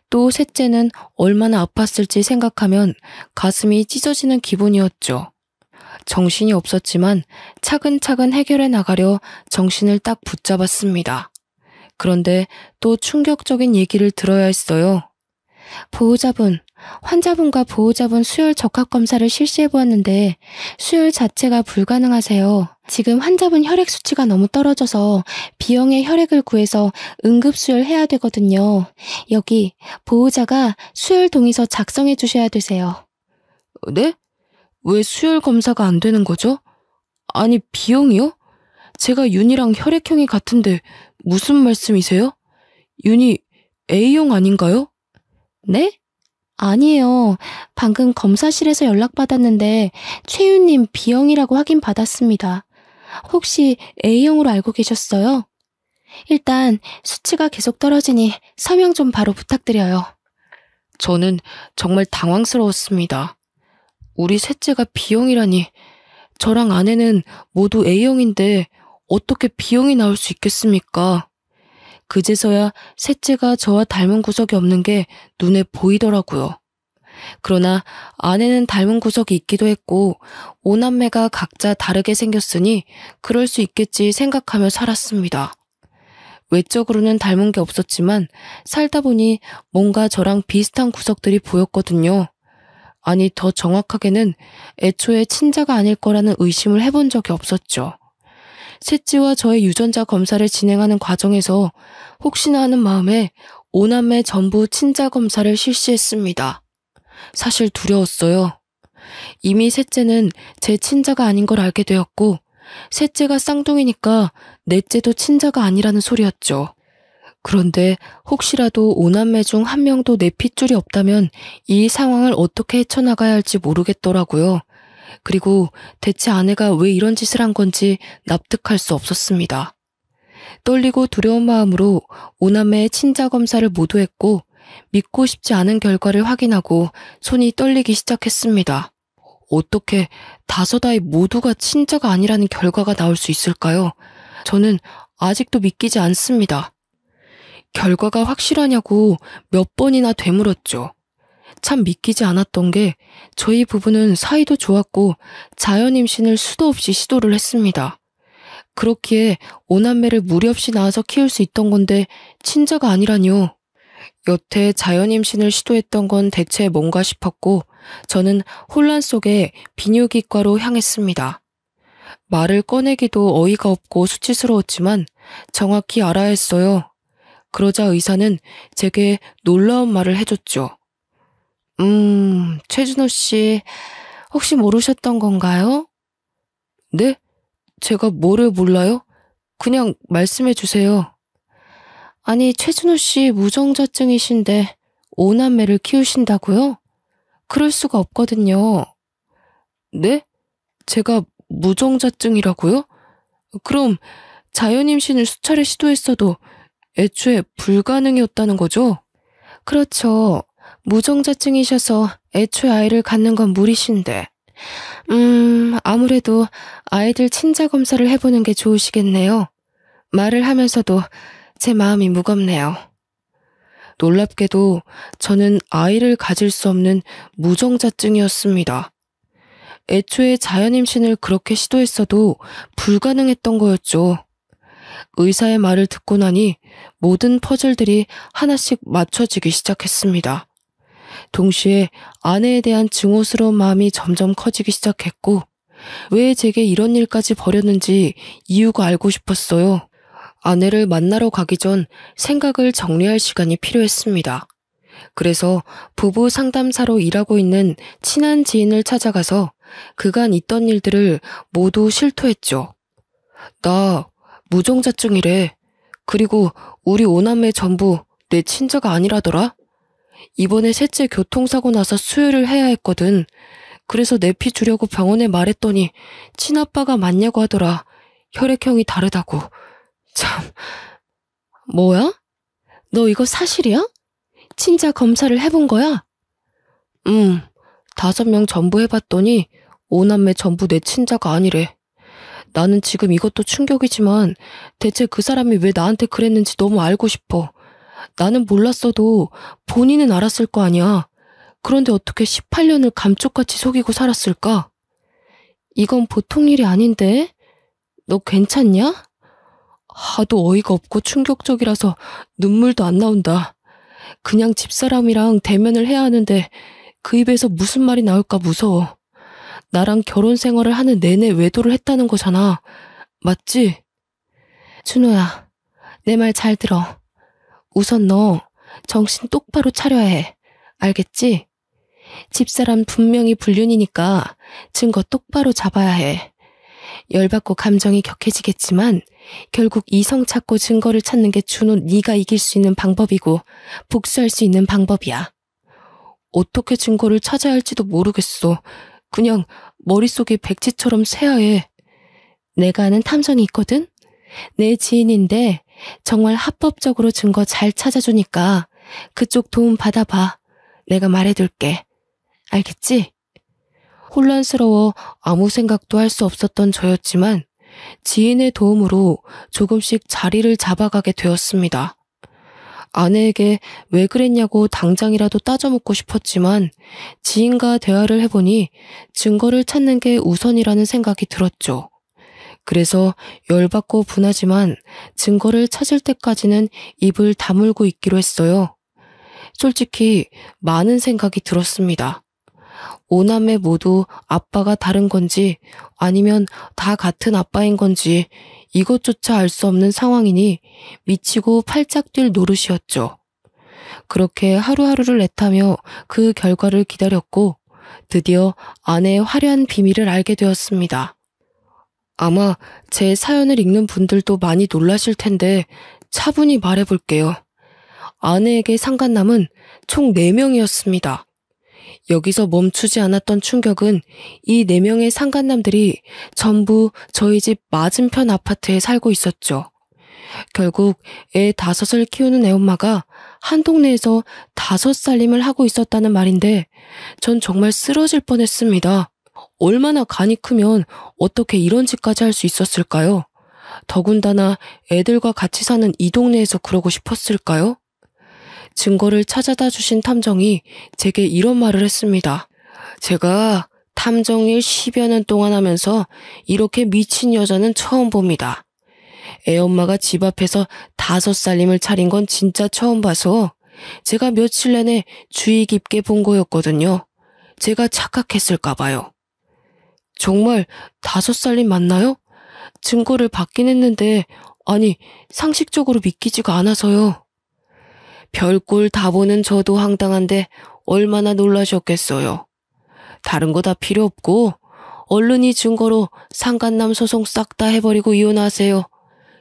또 셋째는 얼마나 아팠을지 생각하면 가슴이 찢어지는 기분이었죠. 정신이 없었지만 차근차근 해결해 나가려 정신을 딱 붙잡았습니다. 그런데 또 충격적인 얘기를 들어야 했어요. 보호자분, 환자분과 보호자분 수혈 적합 검사를 실시해 보았는데 수혈 자체가 불가능하세요. 지금 환자분 혈액 수치가 너무 떨어져서 B형의 혈액을 구해서 응급 수혈해야 되거든요. 여기 보호자가 수혈 동의서 작성해 주셔야 되세요. 네? 왜 수혈 검사가 안 되는 거죠? 아니, B형이요? 제가 윤이랑 혈액형이 같은데 무슨 말씀이세요? 윤이 A형 아닌가요? 네? 아니에요. 방금 검사실에서 연락받았는데 최윤님 B형이라고 확인받았습니다. 혹시 A형으로 알고 계셨어요? 일단 수치가 계속 떨어지니 서명 좀 바로 부탁드려요. 저는 정말 당황스러웠습니다. 우리 셋째가 B형이라니. 저랑 아내는 모두 A형인데 어떻게 B형이 나올 수 있겠습니까? 그제서야 셋째가 저와 닮은 구석이 없는 게 눈에 보이더라고요. 그러나 아내는 닮은 구석이 있기도 했고 오남매가 각자 다르게 생겼으니 그럴 수 있겠지 생각하며 살았습니다. 외적으로는 닮은 게 없었지만 살다 보니 뭔가 저랑 비슷한 구석들이 보였거든요. 아니, 더 정확하게는 애초에 친자가 아닐 거라는 의심을 해본 적이 없었죠. 셋째와 저의 유전자 검사를 진행하는 과정에서 혹시나 하는 마음에 오남매 전부 친자 검사를 실시했습니다. 사실 두려웠어요. 이미 셋째는 제 친자가 아닌 걸 알게 되었고 셋째가 쌍둥이니까 넷째도 친자가 아니라는 소리였죠. 그런데 혹시라도 오남매 중 한 명도 내 핏줄이 없다면 이 상황을 어떻게 헤쳐나가야 할지 모르겠더라고요. 그리고 대체 아내가 왜 이런 짓을 한 건지 납득할 수 없었습니다. 떨리고 두려운 마음으로 오남매의 친자 검사를 모두 했고 믿고 싶지 않은 결과를 확인하고 손이 떨리기 시작했습니다. 어떻게 5아이 모두가 친자가 아니라는 결과가 나올 수 있을까요? 저는 아직도 믿기지 않습니다. 결과가 확실하냐고 몇 번이나 되물었죠. 참 믿기지 않았던 게 저희 부부는 사이도 좋았고 자연 임신을 수도 없이 시도를 했습니다. 그렇기에 오남매를 무리 없이 낳아서 키울 수 있던 건데 친자가 아니라니요. 여태 자연 임신을 시도했던 건 대체 뭔가 싶었고 저는 혼란 속에 비뇨기과로 향했습니다. 말을 꺼내기도 어이가 없고 수치스러웠지만 정확히 알아야 했어요. 그러자 의사는 제게 놀라운 말을 해줬죠. 최준호 씨, 혹시 모르셨던 건가요? 네? 제가 뭐를 몰라요? 그냥 말씀해 주세요. 아니, 최준호 씨 무정자증이신데 오남매를 키우신다고요? 그럴 수가 없거든요. 네? 제가 무정자증이라고요? 그럼 자연임신을 수차례 시도했어도 애초에 불가능이었다는 거죠? 그렇죠. 무정자증이셔서 애초에 아이를 갖는 건 무리신데. 아무래도 아이들 친자 검사를 해보는 게 좋으시겠네요. 말을 하면서도 제 마음이 무겁네요. 놀랍게도 저는 아이를 가질 수 없는 무정자증이었습니다. 애초에 자연임신을 그렇게 시도했어도 불가능했던 거였죠. 의사의 말을 듣고 나니 모든 퍼즐들이 하나씩 맞춰지기 시작했습니다. 동시에 아내에 대한 증오스러운 마음이 점점 커지기 시작했고 왜 제게 이런 일까지 벌였는지 이유가 알고 싶었어요. 아내를 만나러 가기 전 생각을 정리할 시간이 필요했습니다. 그래서 부부 상담사로 일하고 있는 친한 지인을 찾아가서 그간 있던 일들을 모두 실토했죠. 나 무정자증이래. 그리고 우리 오남매 전부 내 친자가 아니라더라. 이번에 셋째 교통사고 나서 수혈을 해야 했거든. 그래서 내 피 주려고 병원에 말했더니 친아빠가 맞냐고 하더라. 혈액형이 다르다고. 참, 뭐야? 너 이거 사실이야? 친자 검사를 해본 거야? 5명 전부 해봤더니 5남매 전부 내 친자가 아니래. 나는 지금 이것도 충격이지만 대체 그 사람이 왜 나한테 그랬는지 너무 알고 싶어. 나는 몰랐어도 본인은 알았을 거 아니야. 그런데 어떻게 18년을 감쪽같이 속이고 살았을까? 이건 보통 일이 아닌데? 너 괜찮냐? 하도 어이가 없고 충격적이라서 눈물도 안 나온다. 그냥 집사람이랑 대면을 해야 하는데 그 입에서 무슨 말이 나올까 무서워. 나랑 결혼 생활을 하는 내내 외도를 했다는 거잖아. 맞지? 준호야, 내 말 잘 들어. 우선 너 정신 똑바로 차려야 해. 알겠지? 집사람 분명히 불륜이니까 증거 똑바로 잡아야 해. 열받고 감정이 격해지겠지만 결국 이성 찾고 증거를 찾는 게 준호 네가 이길 수 있는 방법이고 복수할 수 있는 방법이야. 어떻게 증거를 찾아야 할지도 모르겠어. 그냥 머릿속이 백지처럼 새하얘. 내가 아는 탐정이 있거든? 내 지인인데 정말 합법적으로 증거 잘 찾아주니까 그쪽 도움 받아봐. 내가 말해둘게. 알겠지? 혼란스러워 아무 생각도 할 수 없었던 저였지만 지인의 도움으로 조금씩 자리를 잡아가게 되었습니다. 아내에게 왜 그랬냐고 당장이라도 따져묻고 싶었지만 지인과 대화를 해보니 증거를 찾는 게 우선이라는 생각이 들었죠. 그래서 열받고 분하지만 증거를 찾을 때까지는 입을 다물고 있기로 했어요. 솔직히 많은 생각이 들었습니다. 5남매 모두 아빠가 다른 건지 아니면 다 같은 아빠인 건지 이것조차 알 수 없는 상황이니 미치고 팔짝 뛸 노릇이었죠. 그렇게 하루하루를 애타며 그 결과를 기다렸고 드디어 아내의 화려한 비밀을 알게 되었습니다. 아마 제 사연을 읽는 분들도 많이 놀라실 텐데 차분히 말해볼게요. 아내에게 상간남은 총 4명이었습니다. 여기서 멈추지 않았던 충격은 이 4명의 상간남들이 전부 저희 집 맞은편 아파트에 살고 있었죠. 결국 애 5을 키우는 애엄마가 한 동네에서 5살림을 하고 있었다는 말인데 전 정말 쓰러질 뻔했습니다. 얼마나 간이 크면 어떻게 이런 짓까지 할 수 있었을까요? 더군다나 애들과 같이 사는 이 동네에서 그러고 싶었을까요? 증거를 찾아다 주신 탐정이 제게 이런 말을 했습니다. 제가 탐정일 10여 년 동안 하면서 이렇게 미친 여자는 처음 봅니다. 애엄마가 집 앞에서 5살림을 차린 건 진짜 처음 봐서 제가 며칠 내내 주의 깊게 본 거였거든요. 제가 착각했을까 봐요. 정말 5살림 맞나요? 증거를 받긴 했는데 아니 상식적으로 믿기지가 않아서요. 별꼴 다 보는 저도 황당한데 얼마나 놀라셨겠어요. 다른 거 다 필요 없고 얼른 이 증거로 상간남 소송 싹 다 해버리고 이혼하세요.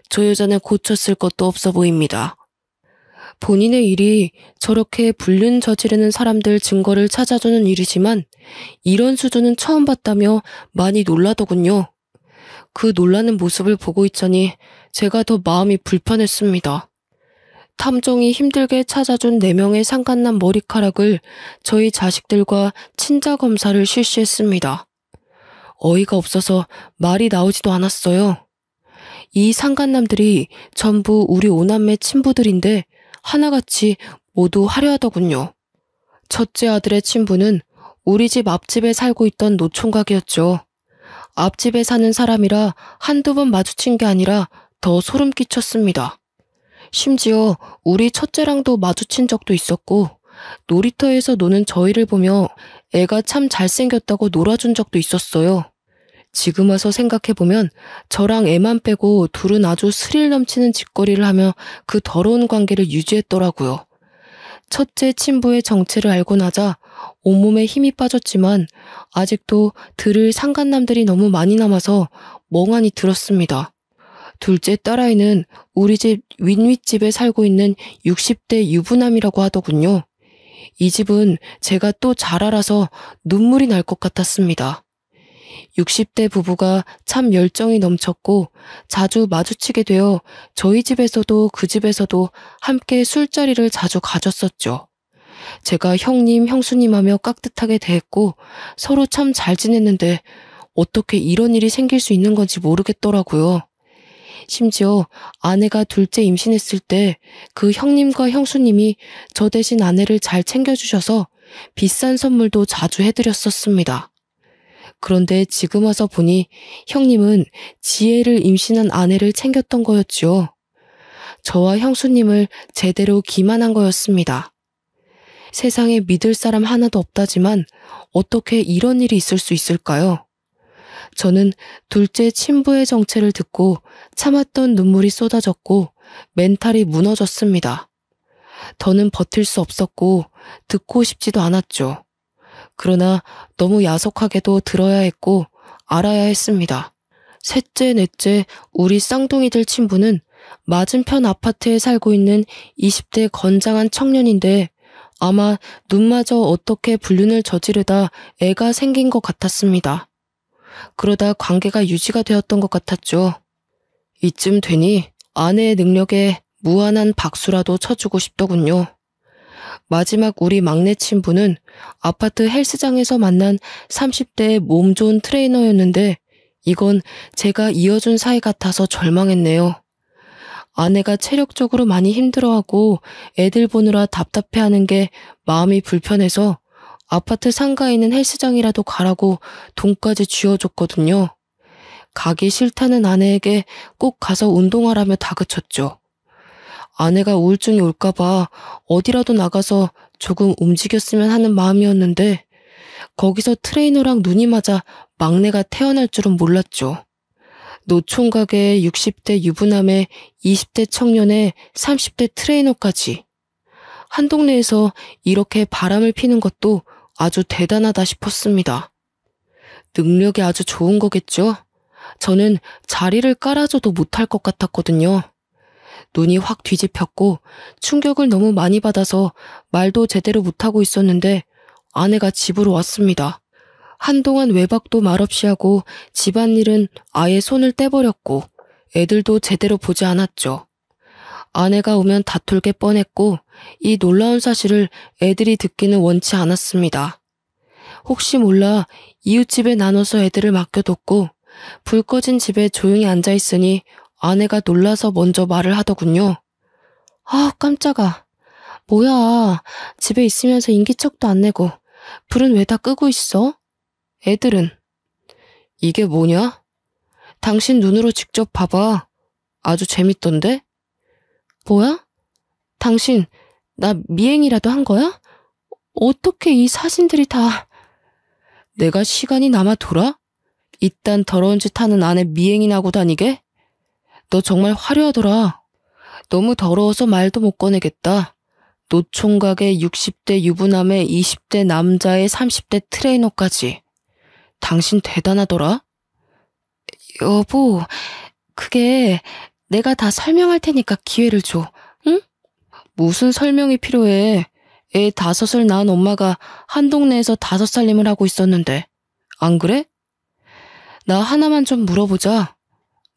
저 여자는 고쳤을 것도 없어 보입니다. 본인의 일이 저렇게 불륜 저지르는 사람들 증거를 찾아주는 일이지만 이런 수준은 처음 봤다며 많이 놀라더군요. 그 놀라는 모습을 보고 있자니 제가 더 마음이 불편했습니다. 탐정이 힘들게 찾아준 4명의 상간남 머리카락을 저희 자식들과 친자 검사를 실시했습니다. 어이가 없어서 말이 나오지도 않았어요. 이 상간남들이 전부 우리 5남매 친부들인데 하나같이 모두 화려하더군요. 첫째 아들의 친부는 우리 집 앞집에 살고 있던 노총각이었죠. 앞집에 사는 사람이라 한두 번 마주친 게 아니라 더 소름 끼쳤습니다. 심지어 우리 첫째랑도 마주친 적도 있었고 놀이터에서 노는 저희를 보며 애가 참 잘생겼다고 놀아준 적도 있었어요. 지금 와서 생각해보면 저랑 애만 빼고 둘은 아주 스릴 넘치는 짓거리를 하며 그 더러운 관계를 유지했더라고요. 첫째 친부의 정체를 알고 나자 온몸에 힘이 빠졌지만 아직도 들을 상간남들이 너무 많이 남아서 멍하니 들었습니다. 둘째 딸아이는 우리 집 윗윗집에 살고 있는 60대 유부남이라고 하더군요. 이 집은 제가 또 잘 알아서 눈물이 날 것 같았습니다. 60대 부부가 참 열정이 넘쳤고 자주 마주치게 되어 저희 집에서도 그 집에서도 함께 술자리를 자주 가졌었죠. 제가 형님, 형수님 하며 깍듯하게 대했고 서로 참 잘 지냈는데 어떻게 이런 일이 생길 수 있는 건지 모르겠더라고요. 심지어 아내가 둘째 임신했을 때 그 형님과 형수님이 저 대신 아내를 잘 챙겨주셔서 비싼 선물도 자주 해드렸었습니다. 그런데 지금 와서 보니 형님은 지혜를 임신한 아내를 챙겼던 거였죠. 저와 형수님을 제대로 기만한 거였습니다. 세상에 믿을 사람 하나도 없다지만 어떻게 이런 일이 있을 수 있을까요? 저는 둘째 친부의 정체를 듣고 참았던 눈물이 쏟아졌고 멘탈이 무너졌습니다. 더는 버틸 수 없었고 듣고 싶지도 않았죠. 그러나 너무 야속하게도 들어야 했고 알아야 했습니다. 셋째, 넷째, 우리 쌍둥이들 친부는 맞은편 아파트에 살고 있는 20대 건장한 청년인데 아마 눈마저 어떻게 불륜을 저지르다 애가 생긴 것 같았습니다. 그러다 관계가 유지가 되었던 것 같았죠. 이쯤 되니 아내의 능력에 무한한 박수라도 쳐주고 싶더군요. 마지막 우리 막내 친부는 아파트 헬스장에서 만난 30대의 몸 좋은 트레이너였는데 이건 제가 이어준 사이 같아서 절망했네요. 아내가 체력적으로 많이 힘들어하고 애들 보느라 답답해하는 게 마음이 불편해서 아파트 상가에 있는 헬스장이라도 가라고 돈까지 쥐어줬거든요. 가기 싫다는 아내에게 꼭 가서 운동하라며 다그쳤죠. 아내가 우울증이 올까봐 어디라도 나가서 조금 움직였으면 하는 마음이었는데 거기서 트레이너랑 눈이 맞아 막내가 태어날 줄은 몰랐죠. 노총각의 60대 유부남의 20대 청년의 30대 트레이너까지. 한 동네에서 이렇게 바람을 피는 것도 아주 대단하다 싶었습니다. 능력이 아주 좋은 거겠죠? 저는 자리를 깔아줘도 못할 것 같았거든요. 눈이 확 뒤집혔고 충격을 너무 많이 받아서 말도 제대로 못하고 있었는데 아내가 집으로 왔습니다. 한동안 외박도 말없이 하고 집안일은 아예 손을 떼버렸고 애들도 제대로 보지 않았죠. 아내가 오면 다툴 게 뻔했고 이 놀라운 사실을 애들이 듣기는 원치 않았습니다. 혹시 몰라 이웃집에 나눠서 애들을 맡겨뒀고 불 꺼진 집에 조용히 앉아있으니 아내가 놀라서 먼저 말을 하더군요. 아, 깜짝아. 뭐야, 집에 있으면서 인기척도 안 내고 불은 왜 다 끄고 있어? 애들은? 이게 뭐냐? 당신 눈으로 직접 봐봐. 아주 재밌던데? 뭐야? 당신 나 미행이라도 한 거야? 어떻게 이 사진들이 다... 내가 시간이 남아 돌아? 이딴 더러운 짓 하는 아내 미행이나 하고 다니게? 너 정말 화려하더라. 너무 더러워서 말도 못 꺼내겠다. 노총각의 60대 유부남의 20대 남자의 30대 트레이너까지. 당신 대단하더라. 여보, 그게 내가 다 설명할 테니까 기회를 줘. 응? 무슨 설명이 필요해. 애 5을 낳은 엄마가 한 동네에서 5살림을 하고 있었는데. 안 그래? 나 하나만 좀 물어보자.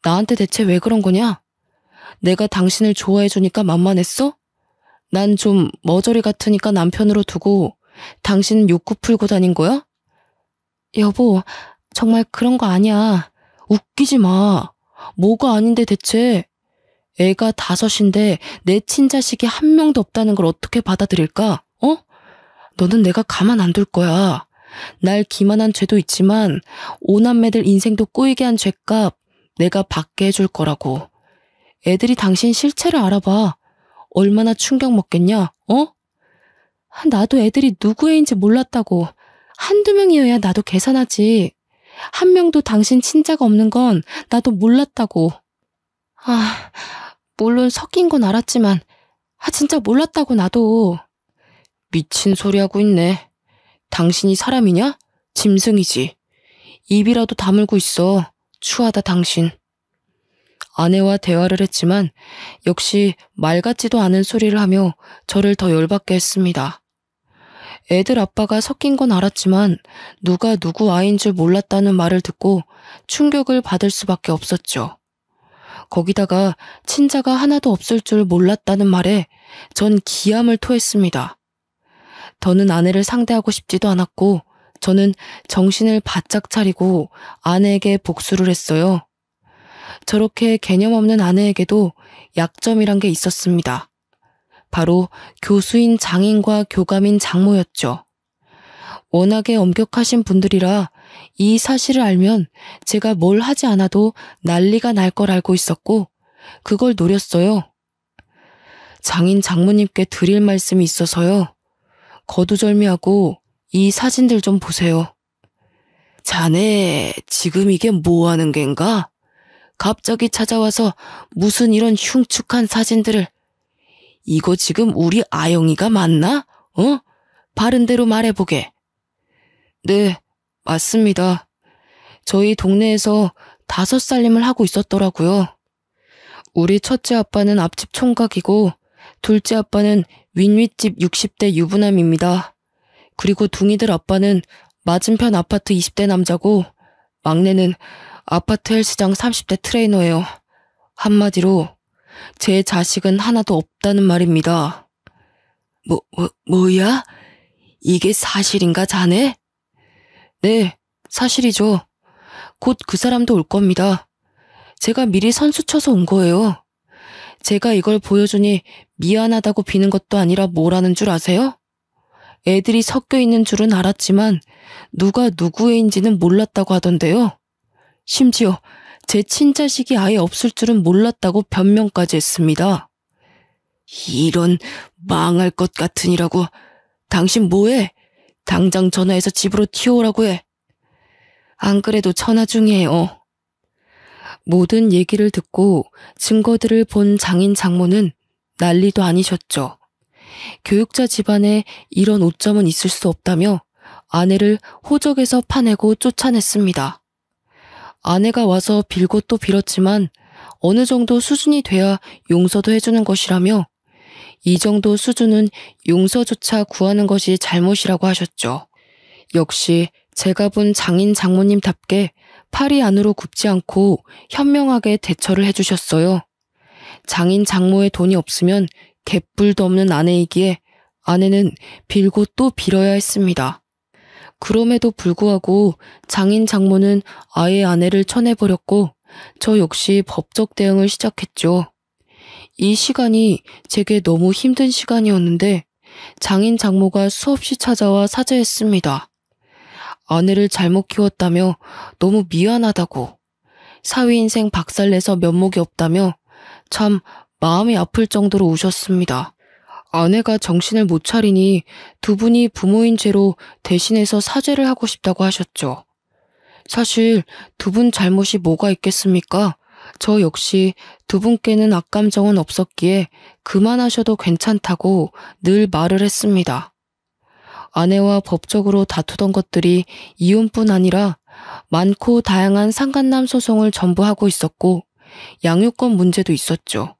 나한테 대체 왜 그런 거냐? 내가 당신을 좋아해주니까 만만했어? 난 좀 머저리 같으니까 남편으로 두고 당신은 욕구 풀고 다닌 거야? 여보, 정말 그런 거 아니야. 웃기지 마. 뭐가 아닌데 대체. 애가 5인데 내 친자식이 한 명도 없다는 걸 어떻게 받아들일까? 어? 너는 내가 가만 안 둘 거야. 날 기만한 죄도 있지만 오남매들 인생도 꼬이게 한 죄값 내가 받게 해줄 거라고. 애들이 당신 실체를 알아봐. 얼마나 충격 먹겠냐? 어? 나도 애들이 누구 애인지 몰랐다고. 한두 명이어야 나도 계산하지. 한 명도 당신 친자가 없는 건 나도 몰랐다고. 아, 물론 섞인 건 알았지만 진짜 몰랐다고 나도. 미친 소리 하고 있네. 당신이 사람이냐? 짐승이지. 입이라도 다물고 있어. 추하다 당신. 아내와 대화를 했지만 역시 말 같지도 않은 소리를 하며 저를 더 열받게 했습니다. 애들 아빠가 섞인 건 알았지만 누가 누구 아이인 줄 몰랐다는 말을 듣고 충격을 받을 수밖에 없었죠. 거기다가 친자가 하나도 없을 줄 몰랐다는 말에 전 기함을 토했습니다. 더는 아내를 상대하고 싶지도 않았고 저는 정신을 바짝 차리고 아내에게 복수를 했어요. 저렇게 개념 없는 아내에게도 약점이란 게 있었습니다. 바로 교수인 장인과 교감인 장모였죠. 워낙에 엄격하신 분들이라 이 사실을 알면 제가 뭘 하지 않아도 난리가 날 걸 알고 있었고 그걸 노렸어요. 장인 장모님께 드릴 말씀이 있어서요. 거두절미하고 이 사진들 좀 보세요. 자네 지금 이게 뭐 하는 겐가? 갑자기 찾아와서 무슨 이런 흉측한 사진들을. 이거 지금 우리 아영이가 맞나? 바른 대로 말해보게. 네, 맞습니다. 저희 동네에서 5살림을 하고 있었더라고요. 우리 첫째 아빠는 앞집 총각이고 둘째 아빠는 윗윗집 60대 유부남입니다. 그리고 둥이들 아빠는 맞은편 아파트 20대 남자고 막내는 아파트 헬스장 30대 트레이너예요. 한마디로 제 자식은 하나도 없다는 말입니다. 뭐야? 이게 사실인가 자네? 네, 사실이죠. 곧 그 사람도 올 겁니다. 제가 미리 선수 쳐서 온 거예요. 제가 이걸 보여주니 미안하다고 비는 것도 아니라 뭐라는 줄 아세요? 애들이 섞여 있는 줄은 알았지만 누가 누구애인지는 몰랐다고 하던데요. 심지어 제 친자식이 아예 없을 줄은 몰랐다고 변명까지 했습니다. 이런 망할 것 같으니라고. 당신 뭐해? 당장 전화해서 집으로 튀어오라고 해. 안 그래도 전화 중이에요. 모든 얘기를 듣고 증거들을 본 장인 장모는 난리도 아니셨죠. 교육자 집안에 이런 오점은 있을 수 없다며 아내를 호적에서 파내고 쫓아냈습니다. 아내가 와서 빌고 또 빌었지만 어느 정도 수준이 돼야 용서도 해주는 것이라며 이 정도 수준은 용서조차 구하는 것이 잘못이라고 하셨죠. 역시 제가 본 장인 장모님답게 팔이 안으로 굽지 않고 현명하게 대처를 해주셨어요. 장인 장모의 돈이 없으면 개뿔도 없는 아내이기에 아내는 빌고 또 빌어야 했습니다. 그럼에도 불구하고 장인 장모는 아예 아내를 쳐내버렸고 저 역시 법적 대응을 시작했죠. 이 시간이 제게 너무 힘든 시간이었는데 장인 장모가 수없이 찾아와 사죄했습니다. 아내를 잘못 키웠다며 너무 미안하다고, 사위 인생 박살내서 면목이 없다며 참 마음이 아플 정도로 우셨습니다. 아내가 정신을 못 차리니 두 분이 부모인 죄로 대신해서 사죄를 하고 싶다고 하셨죠. 사실 두 분 잘못이 뭐가 있겠습니까? 저 역시 두 분께는 악감정은 없었기에 그만하셔도 괜찮다고 늘 말을 했습니다. 아내와 법적으로 다투던 것들이 이혼뿐 아니라 많고 다양한 상간남 소송을 전부 하고 있었고 양육권 문제도 있었죠.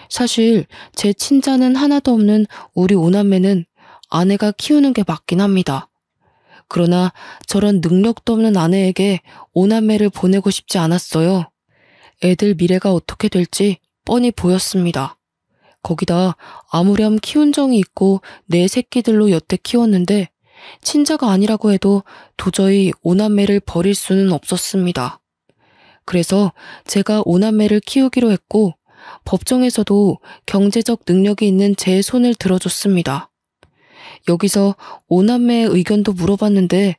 사실 제 친자는 하나도 없는 우리 오남매는 아내가 키우는 게 맞긴 합니다. 그러나 저런 능력도 없는 아내에게 오남매를 보내고 싶지 않았어요. 애들 미래가 어떻게 될지 뻔히 보였습니다. 거기다 아무렴 키운 정이 있고 내 새끼들로 여태 키웠는데 친자가 아니라고 해도 도저히 오남매를 버릴 수는 없었습니다. 그래서 제가 오남매를 키우기로 했고 법정에서도 경제적 능력이 있는 제 손을 들어줬습니다. 여기서 오남매의 의견도 물어봤는데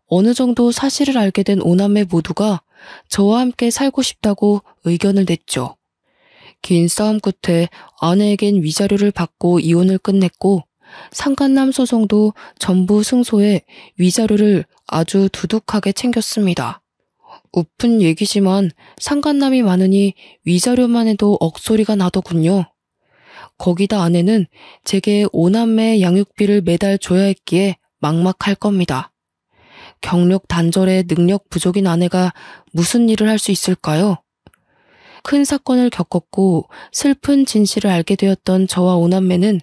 어느 정도 사실을 알게 된 오남매 모두가 저와 함께 살고 싶다고 의견을 냈죠. 긴 싸움 끝에 아내에겐 위자료를 받고 이혼을 끝냈고 상간남 소송도 전부 승소해 위자료를 아주 두둑하게 챙겼습니다. 우픈 얘기지만 상간남이 많으니 위자료만 해도 억소리가 나더군요. 거기다 아내는 제게 오남매 양육비를 매달 줘야 했기에 막막할 겁니다. 경력 단절에 능력 부족인 아내가 무슨 일을 할 수 있을까요? 큰 사건을 겪었고 슬픈 진실을 알게 되었던 저와 오남매는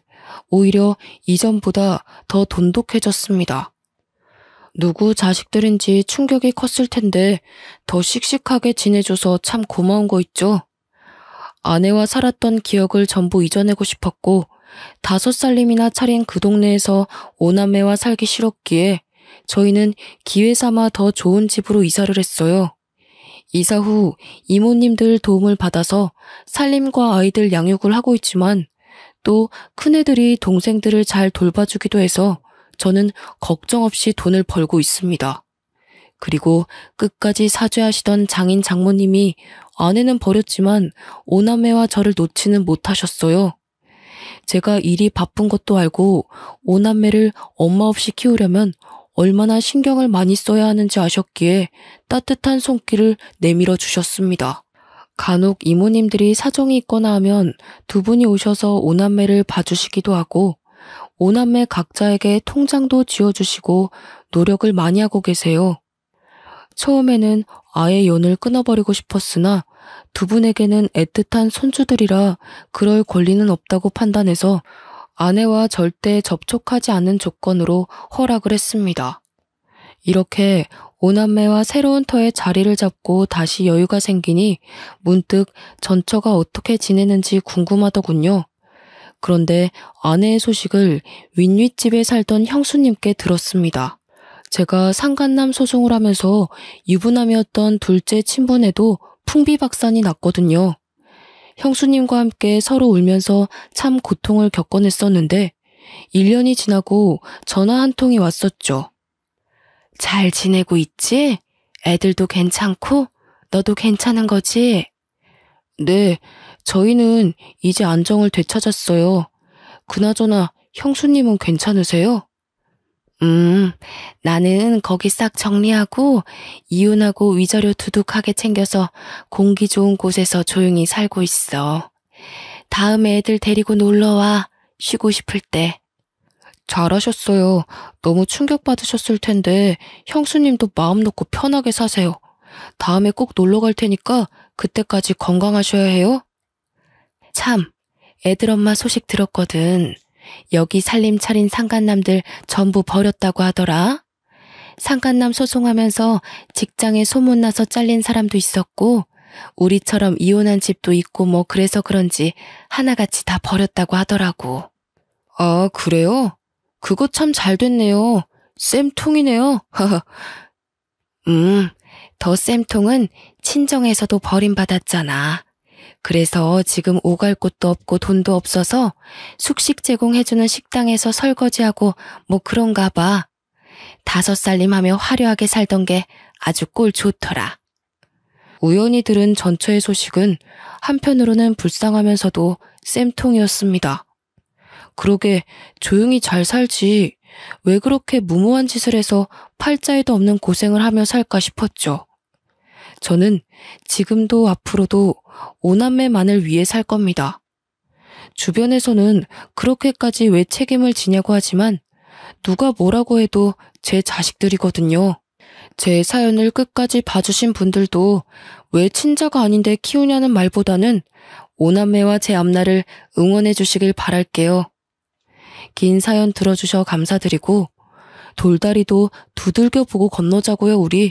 오히려 이전보다 더 돈독해졌습니다. 누구 자식들인지 충격이 컸을 텐데 더 씩씩하게 지내줘서 참 고마운 거 있죠? 아내와 살았던 기억을 전부 잊어내고 싶었고 5살님이나 차린 그 동네에서 오남매와 살기 싫었기에 저희는 기회 삼아 더 좋은 집으로 이사를 했어요. 이사 후 이모님들 도움을 받아서 살림과 아이들 양육을 하고 있지만 또 큰애들이 동생들을 잘 돌봐주기도 해서 저는 걱정 없이 돈을 벌고 있습니다. 그리고 끝까지 사죄하시던 장인 장모님이 아내는 버렸지만 오남매와 저를 놓지는 못하셨어요. 제가 일이 바쁜 것도 알고 오남매를 엄마 없이 키우려면 얼마나 신경을 많이 써야 하는지 아셨기에 따뜻한 손길을 내밀어 주셨습니다. 간혹 이모님들이 사정이 있거나 하면 두 분이 오셔서 오남매를 봐주시기도 하고 오남매 각자에게 통장도 지어주시고 노력을 많이 하고 계세요. 처음에는 아예 연을 끊어버리고 싶었으나 두 분에게는 애틋한 손주들이라 그럴 권리는 없다고 판단해서 아내와 절대 접촉하지 않는 조건으로 허락을 했습니다. 이렇게 오남매와 새로운 터에 자리를 잡고 다시 여유가 생기니 문득 전처가 어떻게 지내는지 궁금하더군요. 그런데 아내의 소식을 윗윗집에 살던 형수님께 들었습니다. 제가 상간남 소송을 하면서 유부남이었던 둘째 친분에도 풍비박산이 났거든요. 형수님과 함께 서로 울면서 참 고통을 겪어냈었는데 1년이 지나고 전화 한 통이 왔었죠. 잘 지내고 있지? 애들도 괜찮고? 너도 괜찮은 거지? 네, 저희는 이제 안정을 되찾았어요. 그나저나 형수님은 괜찮으세요? 나는 거기 싹 정리하고 이혼하고 위자료 두둑하게 챙겨서 공기 좋은 곳에서 조용히 살고 있어. 다음에 애들 데리고 놀러와. 쉬고 싶을 때. 잘하셨어요. 너무 충격받으셨을 텐데 형수님도 마음 놓고 편하게 사세요. 다음에 꼭 놀러 갈 테니까 그때까지 건강하셔야 해요. 참, 애들 엄마 소식 들었거든. 여기 살림 차린 상간남들 전부 버렸다고 하더라. 상간남 소송하면서 직장에 소문나서 잘린 사람도 있었고 우리처럼 이혼한 집도 있고 뭐 그래서 그런지 하나같이 다 버렸다고 하더라고. 아, 그래요? 그거 참 잘 됐네요. 쌤통이네요. 더 쌤통은 친정에서도 버림받았잖아. 그래서 지금 오갈 곳도 없고 돈도 없어서 숙식 제공해주는 식당에서 설거지하고 뭐 그런가 봐. 5살님 하며 화려하게 살던 게 아주 꼴 좋더라. 우연히 들은 전처의 소식은 한편으로는 불쌍하면서도 쌤통이었습니다. 그러게 조용히 잘 살지 왜 그렇게 무모한 짓을 해서 팔자에도 없는 고생을 하며 살까 싶었죠. 저는 지금도 앞으로도 오남매만을 위해 살 겁니다. 주변에서는 그렇게까지 왜 책임을 지냐고 하지만 누가 뭐라고 해도 제 자식들이거든요. 제 사연을 끝까지 봐주신 분들도 왜 친자가 아닌데 키우냐는 말보다는 오남매와 제 앞날을 응원해 주시길 바랄게요. 긴 사연 들어주셔 감사드리고 돌다리도 두들겨 보고 건너자고요 우리.